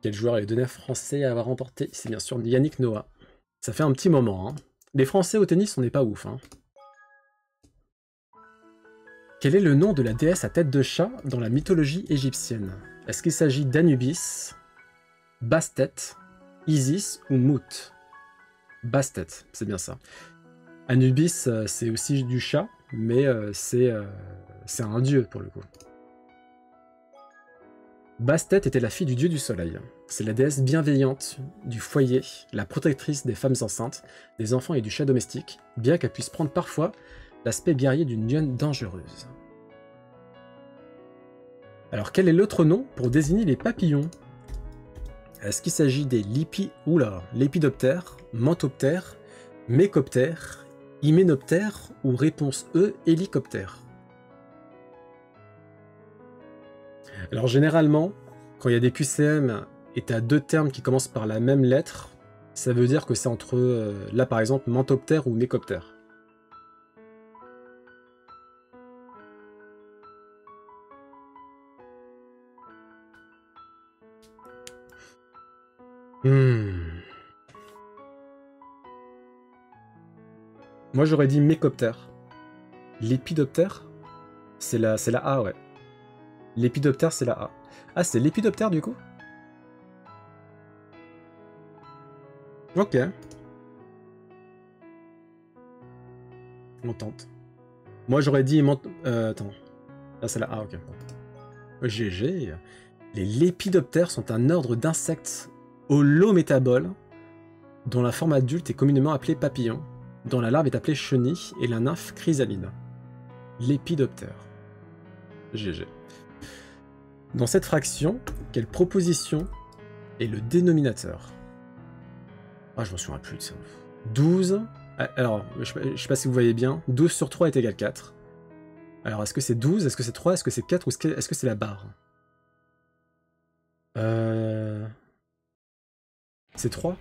Speaker 1: Quel joueur est le dernier français à avoir remporté? C'est bien sûr Yannick Noah. Ça fait un petit moment. Hein. Les Français au tennis, on n'est pas ouf. Hein. Quel est le nom de la déesse à tête de chat dans la mythologie égyptienne? Est-ce qu'il s'agit d'Anubis, Bastet, Isis ou Mout? Bastet, c'est bien ça. Anubis, c'est aussi du chat, mais c'est un dieu pour le coup. Bastet était la fille du dieu du soleil. C'est la déesse bienveillante du foyer, la protectrice des femmes enceintes, des enfants et du chat domestique, bien qu'elle puisse prendre parfois l'aspect guerrier d'une lionne dangereuse. Alors quel est l'autre nom pour désigner les papillons? Est-ce qu'il s'agit des lépidoptères, mentoptères, mécoptères, hyménoptères ou réponse E, hélicoptères? Alors généralement, quand il y a des QCM et tu as deux termes qui commencent par la même lettre, ça veut dire que c'est entre, là par exemple, mentoptère ou mécoptère. Moi j'aurais dit mécoptère. Lépidoptère? C'est la A, ouais. Lépidoptère, c'est la A. Ah, c'est lépidoptère du coup? Ok. On tente. Moi j'aurais dit... attends. Là c'est la A, ok. GG. Les lépidoptères sont un ordre d'insectes holométaboles dont la forme adulte est communément appelée papillon, dont la larve est appelée chenille et la nymphe chrysalide. Lépidoptère. GG. Dans cette fraction, quelle proposition est le dénominateur? Ah, je m'en souviens plus de ça. 12... Alors, je sais pas si vous voyez bien, 12 sur 3 est égal 4. Alors, est-ce que c'est 12, est-ce que c'est 3, est-ce que c'est 4 ou est-ce que c'est la barre? C'est 3?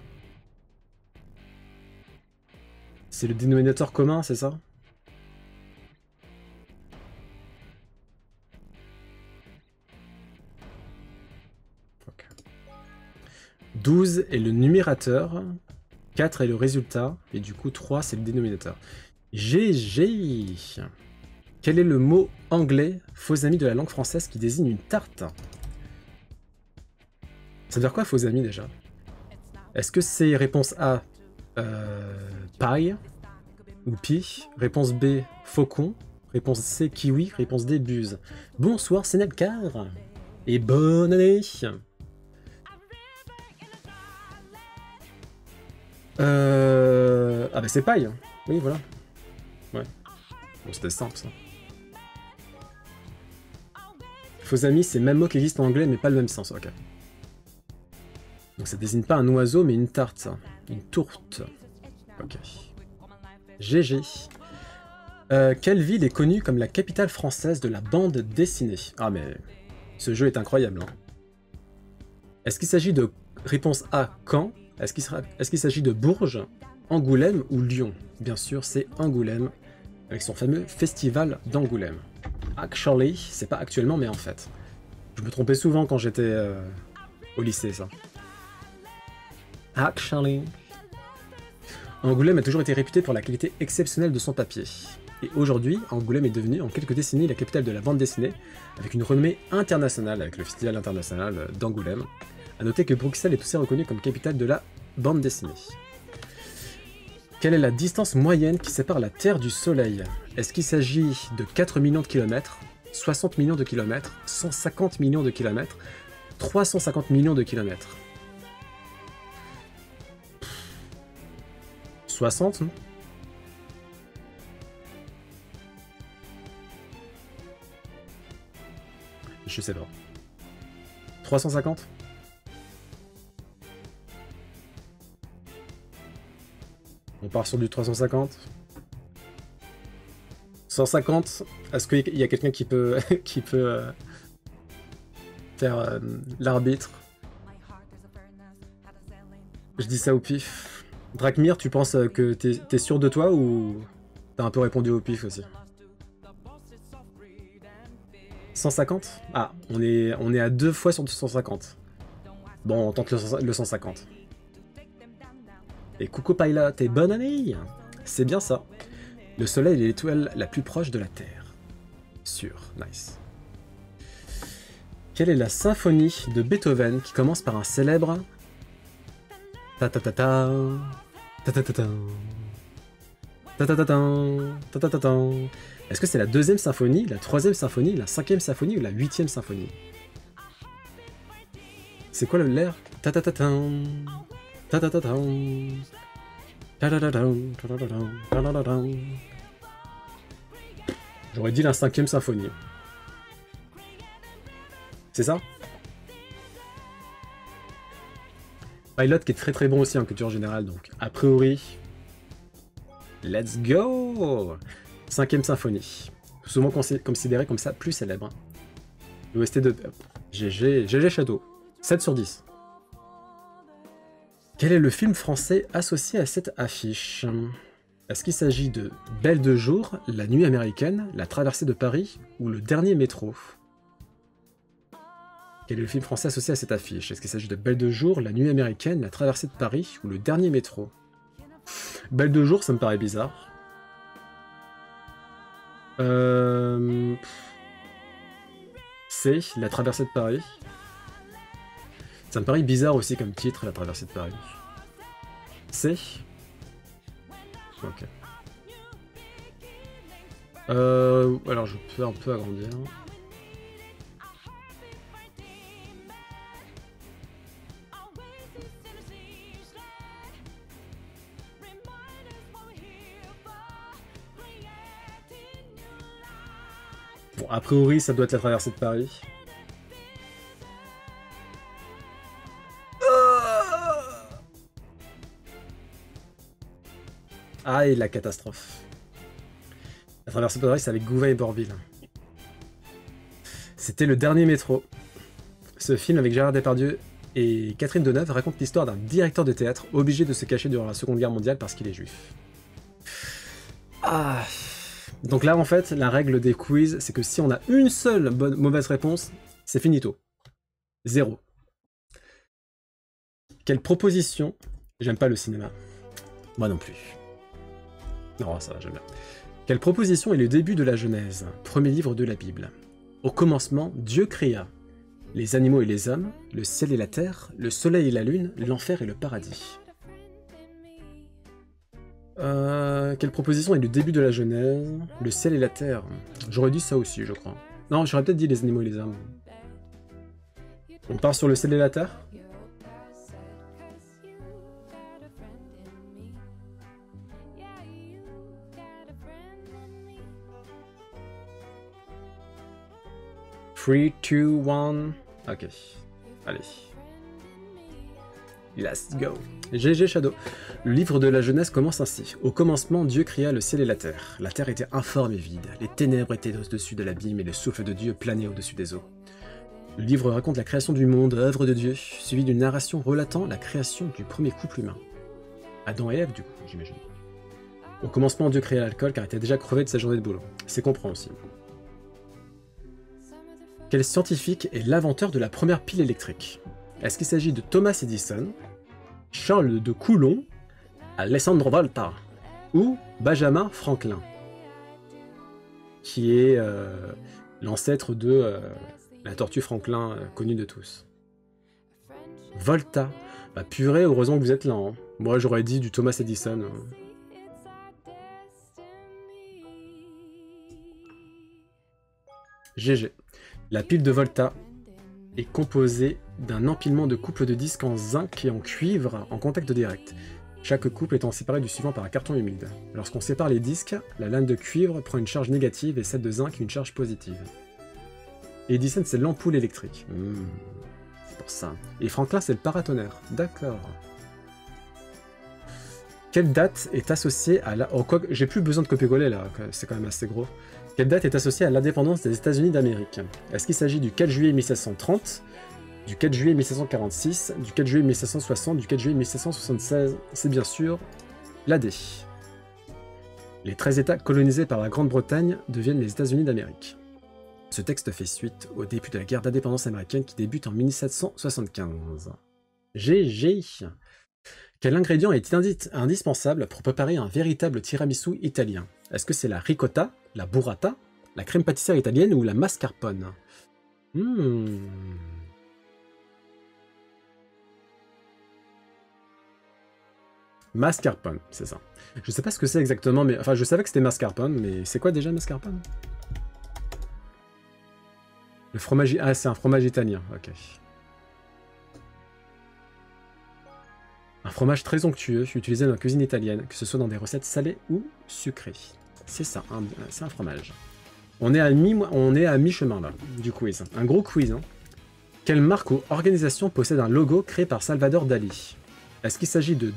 Speaker 1: C'est le dénominateur commun, c'est ça? Okay. 12 est le numérateur, 4 est le résultat, et du coup 3 c'est le dénominateur. GG. Quel est le mot anglais, faux ami de la langue française, qui désigne une tarte? Ça veut dire quoi, faux ami, déjà? Est-ce que c'est réponse A, paille ou pie? Réponse B, faucon. Réponse C, kiwi. Réponse D, buse. Bonsoir, c'est Nelcar. Et bonne année. Ah bah c'est paille. Oui, voilà. Ouais. Bon, c'était simple, ça. Faux ami, c'est le même mot qui existe en anglais, mais pas le même sens. Ok. Donc ça désigne pas un oiseau, mais une tarte, ça. Une tourte. Ok. GG. Quelle ville est connue comme la capitale française de la bande dessinée? Ah mais... ce jeu est incroyable. Hein. Est-ce qu'il s'agit de... Réponse A, Caen. Est-ce qu'il s'agit de Bourges, Angoulême ou Lyon? Bien sûr, c'est Angoulême, avec son fameux festival d'Angoulême. Actually, c'est pas actuellement, mais en fait. Je me trompais souvent quand j'étais au lycée, ça. Actually. Angoulême a toujours été réputé pour la qualité exceptionnelle de son papier. Et aujourd'hui, Angoulême est devenue en quelques décennies la capitale de la bande dessinée, avec une renommée internationale avec le Festival international d'Angoulême. A noter que Bruxelles est aussi reconnue comme capitale de la bande dessinée. Quelle est la distance moyenne qui sépare la Terre du Soleil? Est-ce qu'il s'agit de 4 millions de kilomètres, 60 millions de kilomètres, 150 millions de kilomètres, 350 millions de kilomètres? 60, non? Je sais pas. 350? On part sur du 350. 150. Est-ce qu'il y a quelqu'un qui peut, faire l'arbitre? Je dis ça au pif. Drakmir, tu penses que t'es sûr de toi ou t'as un peu répondu au pif aussi? 150? Ah, on est à 2 fois sur 150. Bon, on tente le 150. Et coucou Pilot, et bonne année! C'est bien ça. Le soleil est l'étoile la plus proche de la Terre. Sûr, nice. Quelle est la symphonie de Beethoven qui commence par un célèbre ta-ta-ta-ta, ta-ta-ta-ta, ta-ta-ta-ta, ta-ta-ta-ta. Est-ce que c'est la 2e symphonie, la 3e symphonie, la 5e symphonie ou la 8e symphonie? C'est quoi l'air? Ta-ta-ta-ta, ta-ta-ta-ta, ta-ta-ta-ta, ta-ta-ta-ta. J'aurais dit la 5e symphonie. C'est ça? Pilot qui est très très bon aussi en culture générale, donc a priori, let's go! 5e symphonie, souvent considérée comme ça plus célèbre. L'OST de GG Shadow, 7 sur 10. Quel est le film français associé à cette affiche? Est-ce qu'il s'agit de Belle de jour, La nuit américaine, La traversée de Paris ou Le dernier métro? Quel est le film français associé à cette affiche? Est-ce qu'il s'agit de Belle de jour, La nuit américaine, La traversée de Paris ou Le dernier métro? Belle de jour, ça me paraît bizarre. C'est La traversée de Paris. Ça me paraît bizarre aussi comme titre, La traversée de Paris. C'est... Ok. Alors je peux un peu agrandir. Bon, a priori, ça doit être La traversée de Paris. Ah, et la catastrophe. La traversée de Paris, c'est avec Gouvet et Bourvil. C'était Le dernier métro. Ce film avec Gérard Depardieu et Catherine Deneuve raconte l'histoire d'un directeur de théâtre obligé de se cacher durant la Seconde Guerre mondiale parce qu'il est juif. Ah. Donc là, en fait, la règle des quiz, c'est que si on a une seule mauvaise réponse, c'est finito. 0. Quelle proposition... J'aime pas le cinéma. Moi non plus. Non, ça va, j'aime bien. Quelle proposition est le début de la Genèse, premier livre de la Bible? Au commencement, Dieu créa les animaux et les hommes, le ciel et la terre, le soleil et la lune, l'enfer et le paradis. Quelle proposition est le début de la Genèse? Le ciel et la terre. J'aurais dit ça aussi, je crois. Non, j'aurais peut-être dit les animaux et les hommes. On part sur le ciel et la terre? Three, 2, 1... Ok. Allez. Let's go. GG Shadow. Le livre de la Genèse commence ainsi. Au commencement, Dieu créa le ciel et la terre. La terre était informe et vide. Les ténèbres étaient au-dessus de l'abîme et le souffle de Dieu planait au-dessus des eaux. Le livre raconte la création du monde, œuvre de Dieu, suivi d'une narration relatant la création du premier couple humain. Adam et Ève, du coup, j'imagine. Au commencement, Dieu créa l'alcool car il était déjà crevé de sa journée de boulot. C'est compréhensible. Quel scientifique est l'inventeur de la première pile électrique? Est-ce qu'il s'agit de Thomas Edison, Charles de Coulomb, Alessandro Volta ou Benjamin Franklin, qui est l'ancêtre de la tortue Franklin connue de tous? Volta. Bah purée, heureusement que vous êtes là. Hein. Moi j'aurais dit du Thomas Edison. GG. La pile de Volta est composée d'un empilement de couples de disques en zinc et en cuivre en contact direct. Chaque couple étant séparé du suivant par un carton humide. Lorsqu'on sépare les disques, la lame de cuivre prend une charge négative et celle de zinc une charge positive. Edison, c'est l'ampoule électrique. C'est pour ça. Et Franklin, c'est le paratonnerre. D'accord. Quelle date est associée à la... Oh, quoi, j'ai plus besoin de copier-coller là, c'est quand même assez gros. Quelle date est associée à l'indépendance des États-Unis d'Amérique? Est-ce qu'il s'agit du 4 juillet 1730, du 4 juillet 1746, du 4 juillet 1760, du 4 juillet 1776? C'est bien sûr la D. Les 13 États colonisés par la Grande-Bretagne deviennent les États-Unis d'Amérique. Ce texte fait suite au début de la guerre d'indépendance américaine qui débute en 1775. GG. Quel ingrédient est indispensable pour préparer un véritable tiramisu italien? Est-ce que c'est la ricotta, la burrata, la crème pâtissière italienne ou la mascarpone? Mascarpone, c'est ça. Je sais pas ce que c'est exactement, mais enfin je savais que c'était mascarpone, mais c'est quoi déjà mascarpone? Le fromage... Ah, c'est un fromage italien, ok. Un fromage très onctueux, utilisé dans la cuisine italienne, que ce soit dans des recettes salées ou sucrées. C'est ça, c'est un fromage. On est à mi-chemin là, du quiz. Un gros quiz. Hein. Quelle marque ou organisation possède un logo créé par Salvador Dali? Est-ce qu'il s'agit de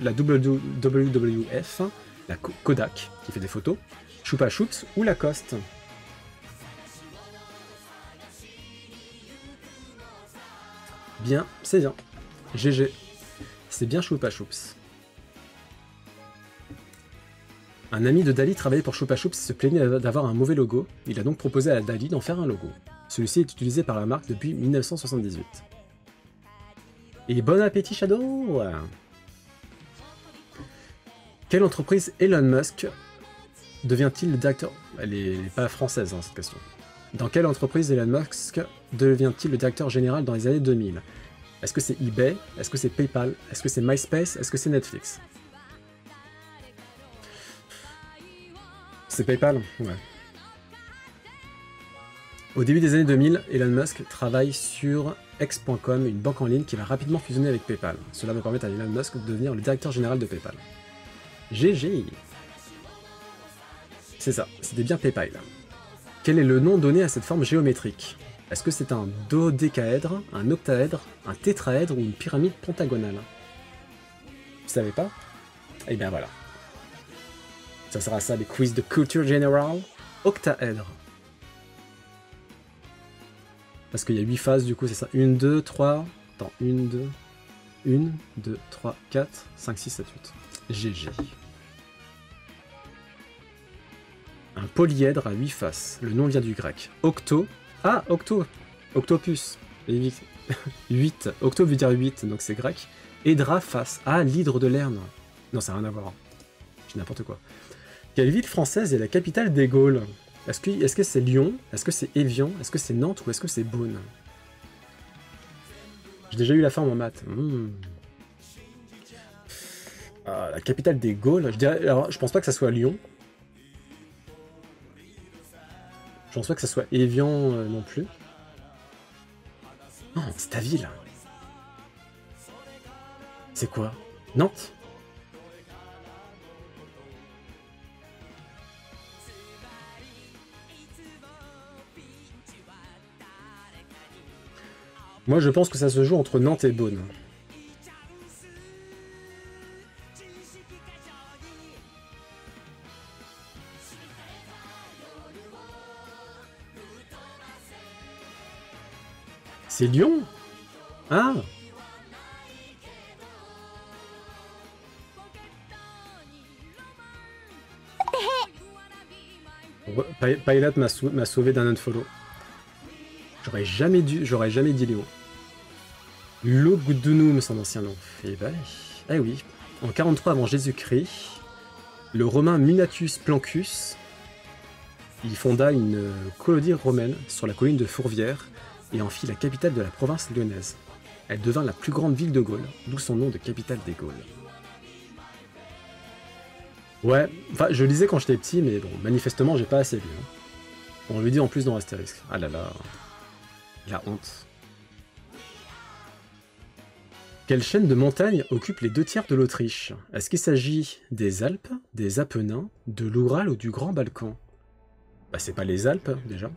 Speaker 1: la WWF, la Kodak, qui fait des photos, Chupa Chups ou Lacoste? Bien, c'est bien. GG. C'est bien Chupa Chups. Un ami de Dali travaillait pour Chupa Chups et se plaignait d'avoir un mauvais logo. Il a donc proposé à Dali d'en faire un logo. Celui-ci est utilisé par la marque depuis 1978. Et bon appétit Shadow! Quelle entreprise Elon Musk devient-il le directeur... Elle n'est pas française hein, cette question. Dans quelle entreprise Elon Musk devient-il le directeur général dans les années 2000? Est-ce que c'est eBay? Est-ce que c'est PayPal? Est-ce que c'est MySpace? Est-ce que c'est Netflix? C'est PayPal? Ouais. Au début des années 2000, Elon Musk travaille sur X.com, une banque en ligne qui va rapidement fusionner avec PayPal. Cela va permettre à Elon Musk de devenir le directeur général de PayPal. GG! C'est ça, c'était bien PayPal. Quel est le nom donné à cette forme géométrique? Est-ce que c'est un dodécaèdre, un octaèdre, un tétraèdre ou une pyramide pentagonale? Vous savez pas? Eh bien voilà. Ça sera ça, les quiz de culture générale. Octaèdre. Parce qu'il y a 8 phases, du coup, c'est ça. 1, 2, 3... Attends, 1, 2... 1, 2, 3, 4, 5, 6, 7, 8. GG. Un polyèdre à 8 faces. Le nom vient du grec. Octo... Ah, octo. Octopus. 8. Octo veut dire 8, donc c'est grec. Hydra face. Ah, l'hydre de Lerne. Non, ça n'a rien à voir. J'ai n'importe quoi. Quelle ville française est la capitale des Gaules? Est-ce que c'est Lyon? Est-ce que c'est Évian? Est-ce que c'est Nantes? Ou est-ce que c'est Beaune? J'ai déjà eu la forme en maths. Ah, la capitale des Gaules. Alors, je pense pas que ça soit Lyon. Je pense pas que ça soit Évian non plus. Non, c'est ta ville. C'est quoi? Nantes? Moi, je pense que ça se joue entre Nantes et Beaune. C'est Lyon? Ah! Pilot m'a sauvé d'un unfollow. J'aurais jamais dit Léo. Logdunum, son ancien nom. Eh ben, eh oui. En 43 avant Jésus-Christ, le romain Minatus Plancus, il fonda une colonie romaine sur la colline de Fourvière et en fit la capitale de la province lyonnaise. Elle devint la plus grande ville de Gaule, d'où son nom de capitale des Gaules. Ouais, enfin je lisais quand j'étais petit, mais bon, manifestement j'ai pas assez lu. Hein. On le dit en plus dans Astérisque. Ah là là, la honte. Quelle chaîne de montagnes occupe les 2/3 de l'Autriche? Est-ce qu'il s'agit des Alpes, des Apennins, de l'Oural ou du Grand Balkan? Bah c'est pas les Alpes déjà.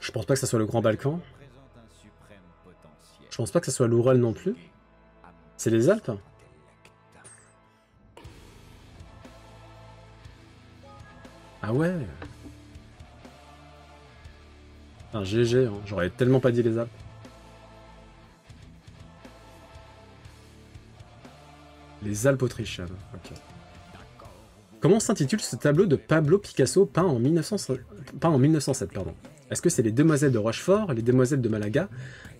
Speaker 1: Je pense pas que ça soit le Grand Balkan. Je pense pas que ça soit l'Oural non plus. C'est les Alpes? Ah ouais. Un GG, hein. J'aurais tellement pas dit les Alpes. Les Alpes autrichiennes, ok. Comment s'intitule ce tableau de Pablo Picasso peint en 1907 pardon. Est-ce que c'est les Demoiselles de Rochefort, les Demoiselles de Malaga,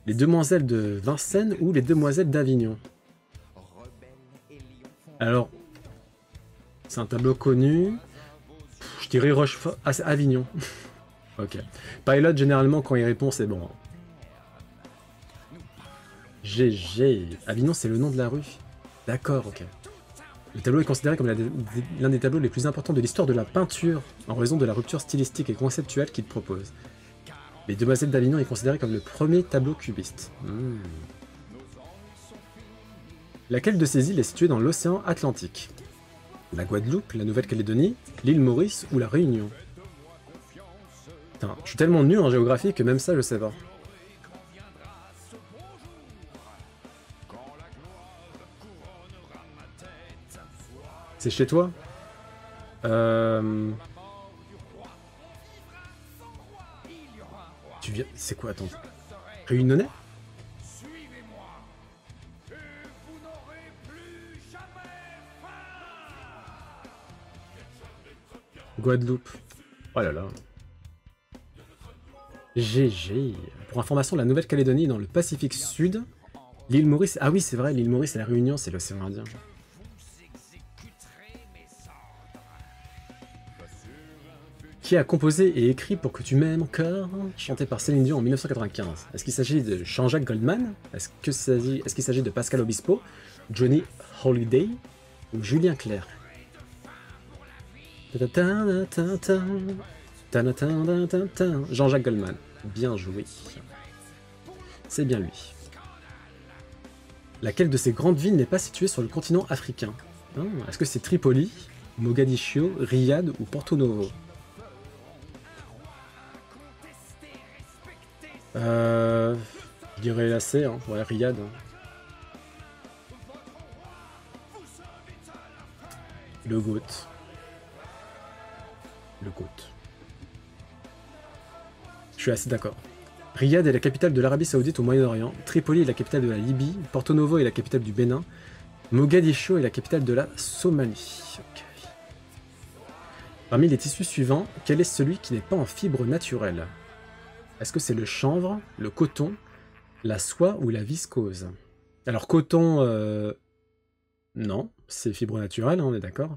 Speaker 1: les Demoiselles de Vincennes ou les Demoiselles d'Avignon? Alors, c'est un tableau connu. Je dirais Rochefort. Ah, c'est Avignon. Ok. Pilot, généralement, quand il répond, c'est bon. GG. Avignon, c'est le nom de la rue. D'accord, ok. Le tableau est considéré comme l'un des tableaux les plus importants de l'histoire de la peinture, en raison de la rupture stylistique et conceptuelle qu'il propose. Les Demoiselles d'Avignon est considéré comme le premier tableau cubiste. Laquelle de ces îles est située dans l'océan Atlantique? La Guadeloupe, la Nouvelle-Calédonie, l'île Maurice ou la Réunion? Putain, je suis tellement nul en géographie que même ça je sais pas. C'est chez toi? Tu viens... C'est quoi, attends? Réunionnais? Guadeloupe. Oh là là. GG. Pour information, la Nouvelle-Calédonie est dans le Pacifique Sud. L'île Maurice... Ah oui, c'est vrai, l'île Maurice et la Réunion, c'est l'océan Indien. Qui a composé et écrit Pour que tu m'aimes encore, chanté par Céline Dion en 1995. Est-ce qu'il s'agit de Jean-Jacques Goldman? Est-ce qu'il s'agit de Pascal Obispo, Johnny Hallyday ou Julien Clerc? Jean-Jacques Goldman. Bien joué. C'est bien lui. Laquelle de ces grandes villes n'est pas située sur le continent africain? Est-ce que c'est Tripoli, Mogadiscio, Riyad ou Porto Novo? Je dirais la C, hein. Ouais, Riyad. Le GOAT. Le GOAT. Je suis assez d'accord. Riyad est la capitale de l'Arabie Saoudite au Moyen-Orient. Tripoli est la capitale de la Libye. Porto Novo est la capitale du Bénin. Mogadiscio est la capitale de la Somalie. Okay. Parmi les tissus suivants, quel est celui qui n'est pas en fibre naturelle? Est-ce que c'est le chanvre, le coton, la soie ou la viscose? Alors coton, non, c'est fibre naturelle, hein, on est d'accord.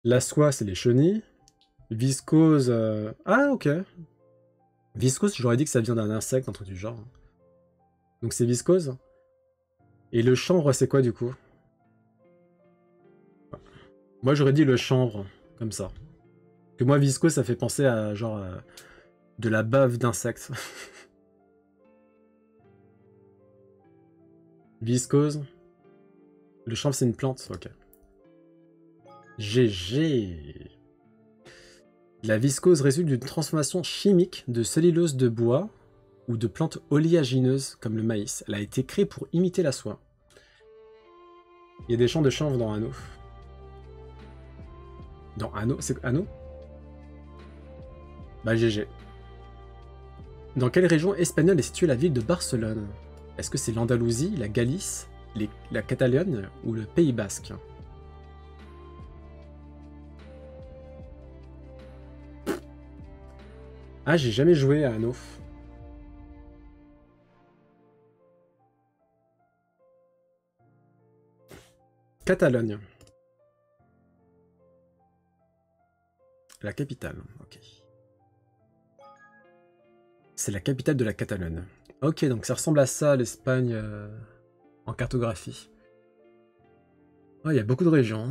Speaker 1: La soie, c'est les chenilles. Viscose, ah ok. Viscose, j'aurais dit que ça vient d'un insecte, un truc du genre. Donc c'est viscose. Et le chanvre, c'est quoi du coup? Moi j'aurais dit le chanvre, comme ça. Que moi viscose, ça fait penser à genre... de la bave d'insectes. Viscose. Le chanvre, c'est une plante, ok. GG. La viscose résulte d'une transformation chimique de cellulose de bois ou de plantes oléagineuses comme le maïs. Elle a été créée pour imiter la soie. Il y a des champs de chanvre dans Anneau. Dans Anneau? C'est Anneau? Bah GG. Dans quelle région espagnole est située la ville de Barcelone? Est-ce que c'est l'Andalousie, la Galice, la Catalogne ou le Pays Basque? Ah, j'ai jamais joué à Anneau. Catalogne. La capitale, ok. C'est la capitale de la Catalogne. Ok, donc ça ressemble à ça, l'Espagne, en cartographie. Oh, il y a beaucoup de régions.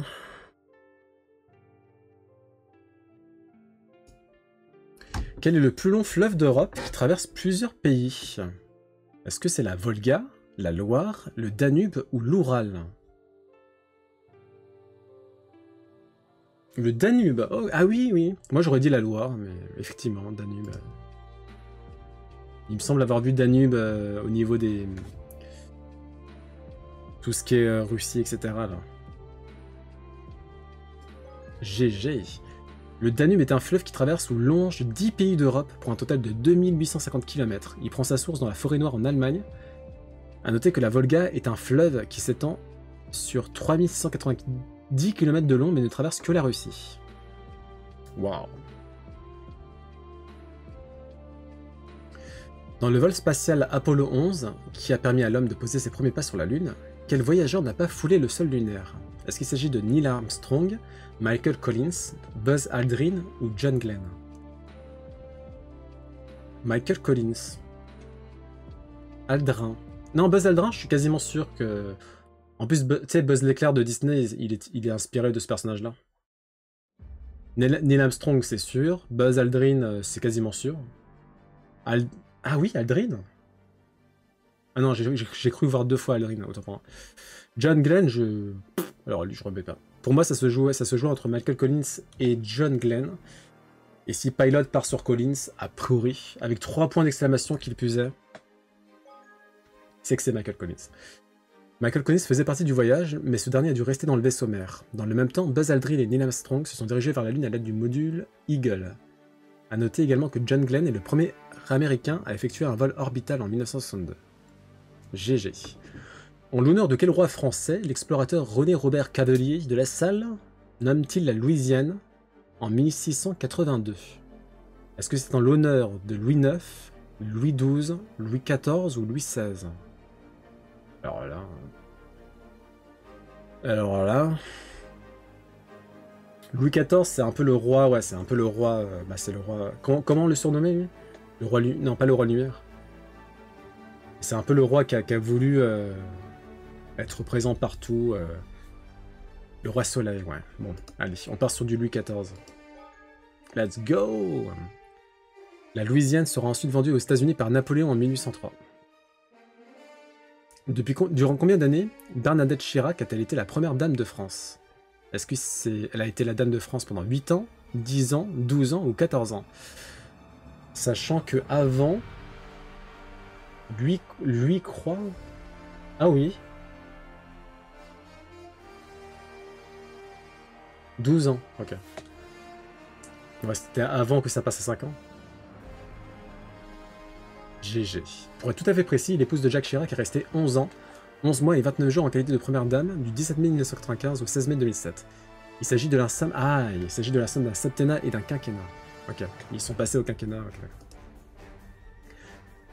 Speaker 1: Quel est le plus long fleuve d'Europe qui traverse plusieurs pays? Est-ce que c'est la Volga, la Loire, le Danube ou l'Oural? Le Danube. Oh, ah oui, oui. Moi j'aurais dit la Loire, mais effectivement, Danube. Il me semble avoir vu Danube au niveau des... tout ce qui est Russie, etc. là. GG. Le Danube est un fleuve qui traverse ou longe 10 pays d'Europe pour un total de 2850 km. Il prend sa source dans la Forêt Noire en Allemagne. A noter que la Volga est un fleuve qui s'étend sur 3690 km de long mais ne traverse que la Russie. Waouh. Dans le vol spatial Apollo 11, qui a permis à l'homme de poser ses premiers pas sur la Lune, quel voyageur n'a pas foulé le sol lunaire? Est-ce qu'il s'agit de Neil Armstrong, Michael Collins, Buzz Aldrin ou John Glenn? Michael Collins. Aldrin. Non, Buzz Aldrin, je suis quasiment sûr que... En plus, tu sais, Buzz l'éclair de Disney, il est inspiré de ce personnage-là. Neil Armstrong, c'est sûr. Buzz Aldrin, c'est quasiment sûr. Ah oui, Aldrin? Ah non, j'ai cru voir 2 fois Aldrin, autant pour moi. John Glenn, alors lui, je remets pas. Pour moi, ça se jouait entre Michael Collins et John Glenn. Et si Pilot part sur Collins, a priori, avec 3 points d'exclamation qu'il puisait, c'est que c'est Michael Collins. Michael Collins faisait partie du voyage, mais ce dernier a dû rester dans le vaisseau mère. Dans le même temps, Buzz Aldrin et Neil Armstrong se sont dirigés vers la Lune à l'aide du module Eagle. A noter également que John Glenn est le premier américain à effectuer un vol orbital en 1962. GG. En l'honneur de quel roi français l'explorateur René Robert Cavelier de La Salle nomme-t-il la Louisiane en 1682? Est-ce que c'est en l'honneur de Louis IX, Louis XII, Louis XIV ou Louis XVI? Alors là... Louis XIV, c'est un peu le roi, ouais, c'est un peu le roi... c'est le roi... Comment le surnommer, lui? Le roi... Non, pas le roi lumière. C'est un peu le roi qui a voulu être présent partout. Le roi soleil, ouais. Bon, allez, on part sur du Louis XIV. Let's go! La Louisiane sera ensuite vendue aux États-Unis par Napoléon en 1803. Durant combien d'années Bernadette Chirac a-t-elle été la première dame de France? Est-ce que elle a été la dame de France pendant 8 ans, 10 ans, 12 ans ou 14 ans? Sachant que avant, lui croit... Ah oui. 12 ans, ok. Ouais, c'était avant que ça passe à 5 ans. GG. Pour être tout à fait précis, l'épouse de Jacques Chirac est restée 11 ans, 11 mois et 29 jours en qualité de première dame du 17 mai 1995 au 16 mai 2007. Il s'agit de la somme d'un septennat et d'un quinquennat. Ok, ils sont passés au quinquennat. Okay.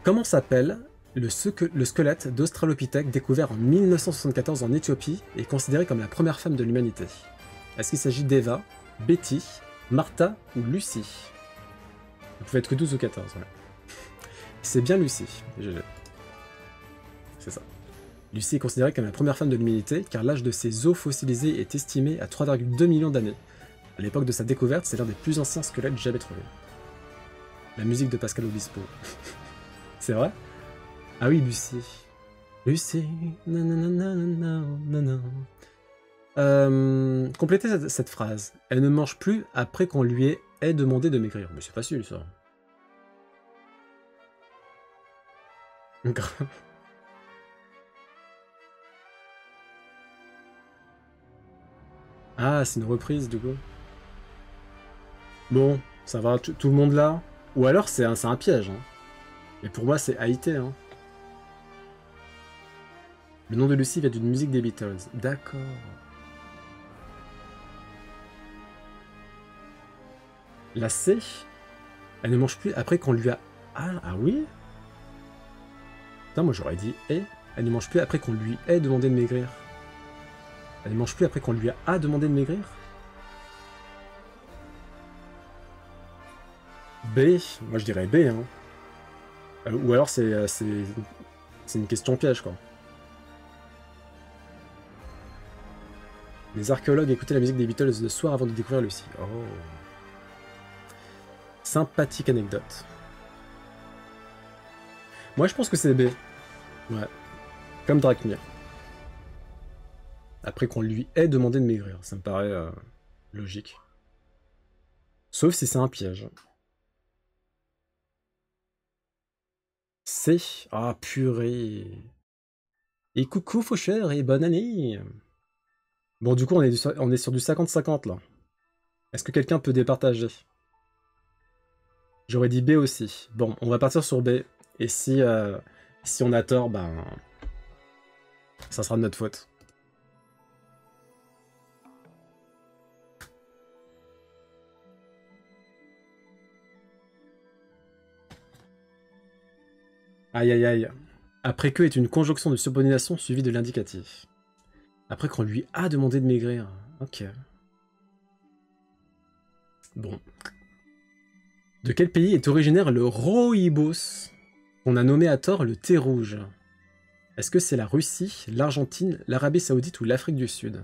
Speaker 1: Comment s'appelle le squelette d'Australopithèque découvert en 1974 en Éthiopie et considéré comme la première femme de l'humanité? Est-ce qu'il s'agit d'Eva, Betty, Martha ou Lucie? Vous pouvez être que 12 ou 14, ouais. C'est bien Lucie, GG. C'est ça. Lucie est considérée comme la première femme de l'humanité car l'âge de ses os fossilisés est estimé à 3,2 millions d'années. À l'époque de sa découverte, c'est l'un des plus anciens squelettes jamais trouvés. La musique de Pascal Obispo. C'est vrai? Ah oui, Lucie. Lucie. Complétez cette phrase. Elle ne mange plus après qu'on lui ait demandé de maigrir. Mais c'est facile, ça. Ah, c'est une reprise, du coup. Bon, ça va, tout le monde là? Ou alors c'est un piège, hein. Mais pour moi, c'est Haïté, hein. Le nom de Lucie vient d'une musique des Beatles. D'accord. La C, elle ne mange plus après qu'on lui a... Ah oui? Putain, moi j'aurais dit « et ». Elle ne mange plus après qu'on lui ait demandé de maigrir. Elle ne mange plus après qu'on lui a demandé de maigrir? B, moi je dirais B, hein. Ou alors c'est une question piège, quoi. Les archéologues écoutaient la musique des Beatles le soir avant de découvrir Lucie. Oh. Sympathique anecdote. Moi je pense que c'est B. Ouais. Comme Drakmir. Après qu'on lui ait demandé de maigrir. Ça me paraît logique. Sauf si c'est un piège. C. Ah purée. Et coucou faucheur et bonne année. Bon du coup on est sur du 50-50 là. Est-ce que quelqu'un peut départager? J'aurais dit B aussi. Bon, on va partir sur B. Et si on a tort, ben... ça sera de notre faute. Aïe aïe aïe. Après que est une conjonction de subordination suivie de l'indicatif. Après qu'on lui a demandé de maigrir. Ok. Bon. De quel pays est originaire le rooibos, qu'on a nommé à tort le thé rouge? Est-ce que c'est la Russie, l'Argentine, l'Arabie Saoudite ou l'Afrique du Sud?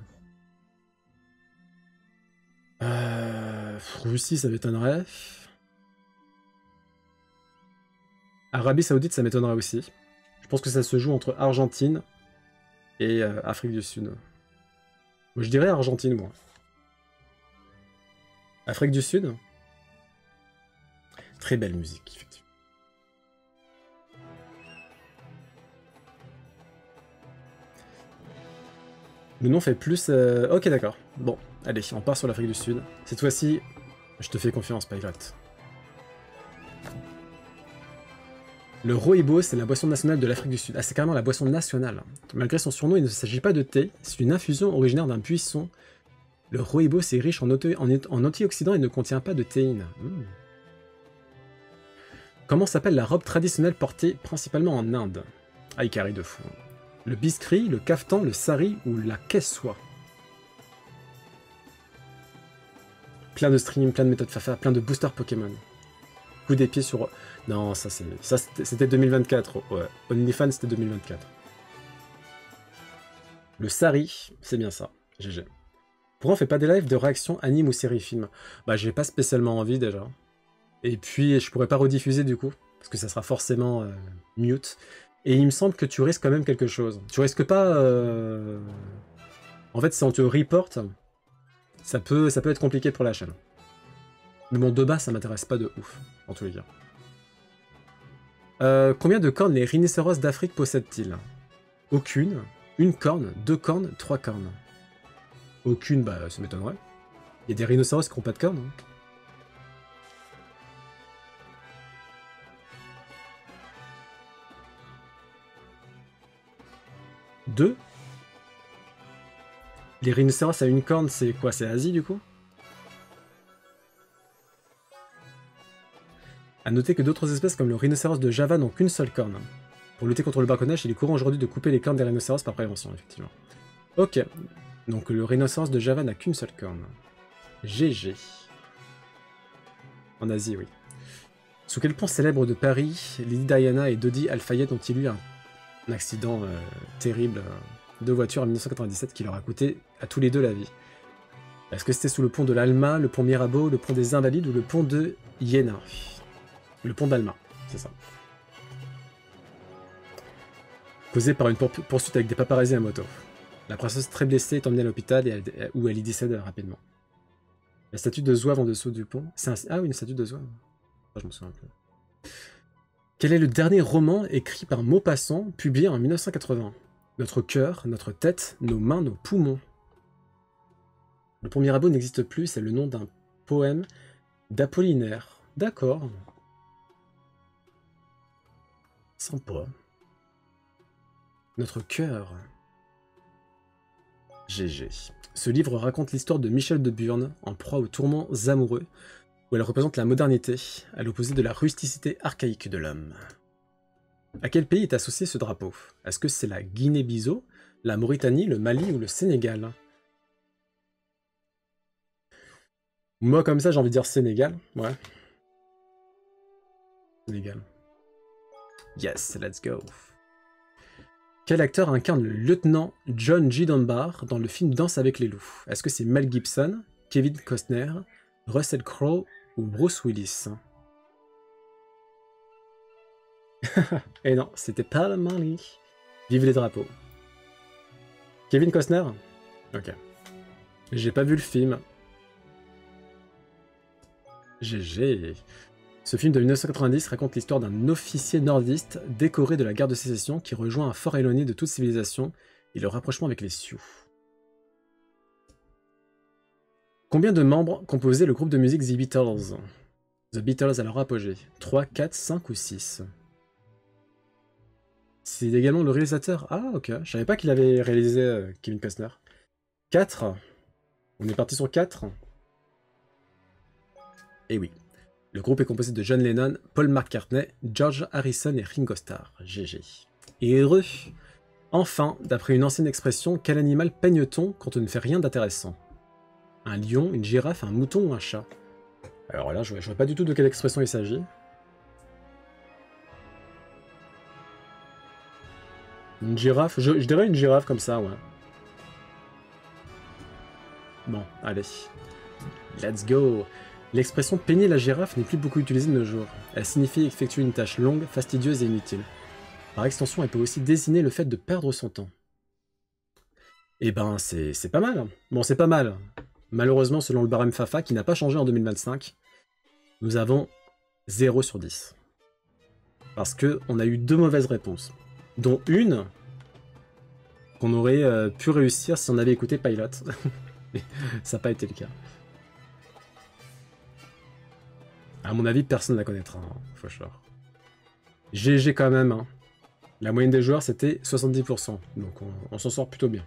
Speaker 1: Russie, ça m'étonnerait. Arabie Saoudite, ça m'étonnerait aussi. Je pense que ça se joue entre Argentine et Afrique du Sud. Moi, je dirais Argentine, moi. Afrique du Sud? Très belle musique, effectivement. Le nom fait plus... Ok, d'accord. Bon, allez, on part sur l'Afrique du Sud. Cette fois-ci, je te fais confiance, Pyrate. Le rooibos, c'est la boisson nationale de l'Afrique du Sud. Ah, c'est carrément la boisson nationale. Malgré son surnom, il ne s'agit pas de thé, c'est une infusion originaire d'un buisson. Le rooibos est riche en antioxydants et ne contient pas de théine. Comment s'appelle la robe traditionnelle portée principalement en Inde? Ah, il carré de fou. Le biskri, le kaftan, le sari ou la kessoie? Plein de streams, plein de méthodes Fafa, plein de boosters Pokémon. Coup des pieds sur... Non, ça c'était 2024. Ouais, OnlyFans c'était 2024. Le sari, c'est bien ça. GG. Pourquoi on fait pas des lives de réaction anime ou série film? Bah j'ai pas spécialement envie déjà. Et puis je pourrais pas rediffuser du coup, parce que ça sera forcément mute. Et il me semble que tu risques quand même quelque chose. Tu risques pas... En fait, si on te reporte, ça peut être compliqué pour la chaîne. Mais bon, de base, ça m'intéresse pas de ouf, en tous les cas. Combien de cornes les rhinocéros d'Afrique possèdent-ils? Aucune. Une corne, deux cornes, trois cornes. Aucune, bah ça m'étonnerait. Il y a des rhinocéros qui n'ont pas de cornes. Hein. Deux. Les rhinocéros à une corne, c'est quoi? C'est Asie du coup? A noter que d'autres espèces comme le rhinocéros de Java n'ont qu'une seule corne. Pour lutter contre le braconnage, il est courant aujourd'hui de couper les cornes des rhinocéros par prévention, effectivement. Ok. Donc le rhinocéros de Java n'a qu'une seule corne. GG. En Asie, oui. Sous quel pont célèbre de Paris, Lady Diana et Dodi Al-Fayed ont-ils eu un accident terrible de voiture en 1997 qui leur a coûté à tous les deux la vie? Est-ce que c'était sous le pont de l'Alma, le pont Mirabeau, le pont des Invalides ou le pont de Iéna? Le pont d'Alma, c'est ça. Causé par une poursuite avec des paparazzis à moto. La princesse très blessée est emmenée à l'hôpital où elle y décède rapidement. La statue de Zouave en dessous du pont. Ah oui, une statue de Zouave. Oh, je m'en souviens plus. Quel est le dernier roman écrit par Maupassant, publié en 1980? Notre cœur, notre tête, nos mains, nos poumons. Le pont Mirabeau n'existe plus, c'est le nom d'un poème d'Apollinaire. D'accord. Sympa. Notre cœur. GG. Ce livre raconte l'histoire de Michel de Burne, en proie aux tourments amoureux, où elle représente la modernité, à l'opposé de la rusticité archaïque de l'homme. À quel pays est associé ce drapeau? Est-ce que c'est la Guinée-Bissau, la Mauritanie, le Mali ou le Sénégal? Moi, comme ça, j'ai envie de dire Sénégal. Ouais. Sénégal. Yes, let's go. Quel acteur incarne le lieutenant John G. Dunbar dans le film Danse avec les loups? Est-ce que c'est Mel Gibson, Kevin Costner, Russell Crowe ou Bruce Willis? Et non, c'était pas le Mali. Vive les drapeaux. Kevin Costner? Ok. J'ai pas vu le film. GG. Ce film de 1990 raconte l'histoire d'un officier nordiste décoré de la guerre de sécession qui rejoint un fort éloigné de toute civilisation et le rapprochement avec les Sioux. Combien de membres composaient le groupe de musique The Beatles? The Beatles à leur apogée. 3, 4, 5 ou 6? C'est également le réalisateur. Ah ok, je savais pas qu'il avait réalisé Kevin Costner. 4. On est parti sur 4. Et oui. Le groupe est composé de John Lennon, Paul McCartney, George Harrison et Ringo Starr. GG. Et heureux. Enfin, d'après une ancienne expression, quel animal peigne-t-on quand on ne fait rien d'intéressant? Un lion, une girafe, un mouton ou un chat? Alors là, je vois pas du tout de quelle expression il s'agit. Une girafe, je dirais une girafe comme ça, ouais. Bon, allez. Let's go. L'expression peigner la girafe n'est plus beaucoup utilisée de nos jours. Elle signifie effectuer une tâche longue, fastidieuse et inutile. Par extension, elle peut aussi désigner le fait de perdre son temps. Eh ben, c'est pas mal. Bon, c'est pas mal. Malheureusement, selon le barème FAFA, qui n'a pas changé en 2025, nous avons 0 sur 10. Parce qu'on a eu 2 mauvaises réponses. Dont une qu'on aurait pu réussir si on avait écouté Pilot. Ça n'a pas été le cas. À mon avis, personne ne la connaîtra, hein, for sure. GG quand même, hein. La moyenne des joueurs, c'était 70%. Donc on s'en sort plutôt bien.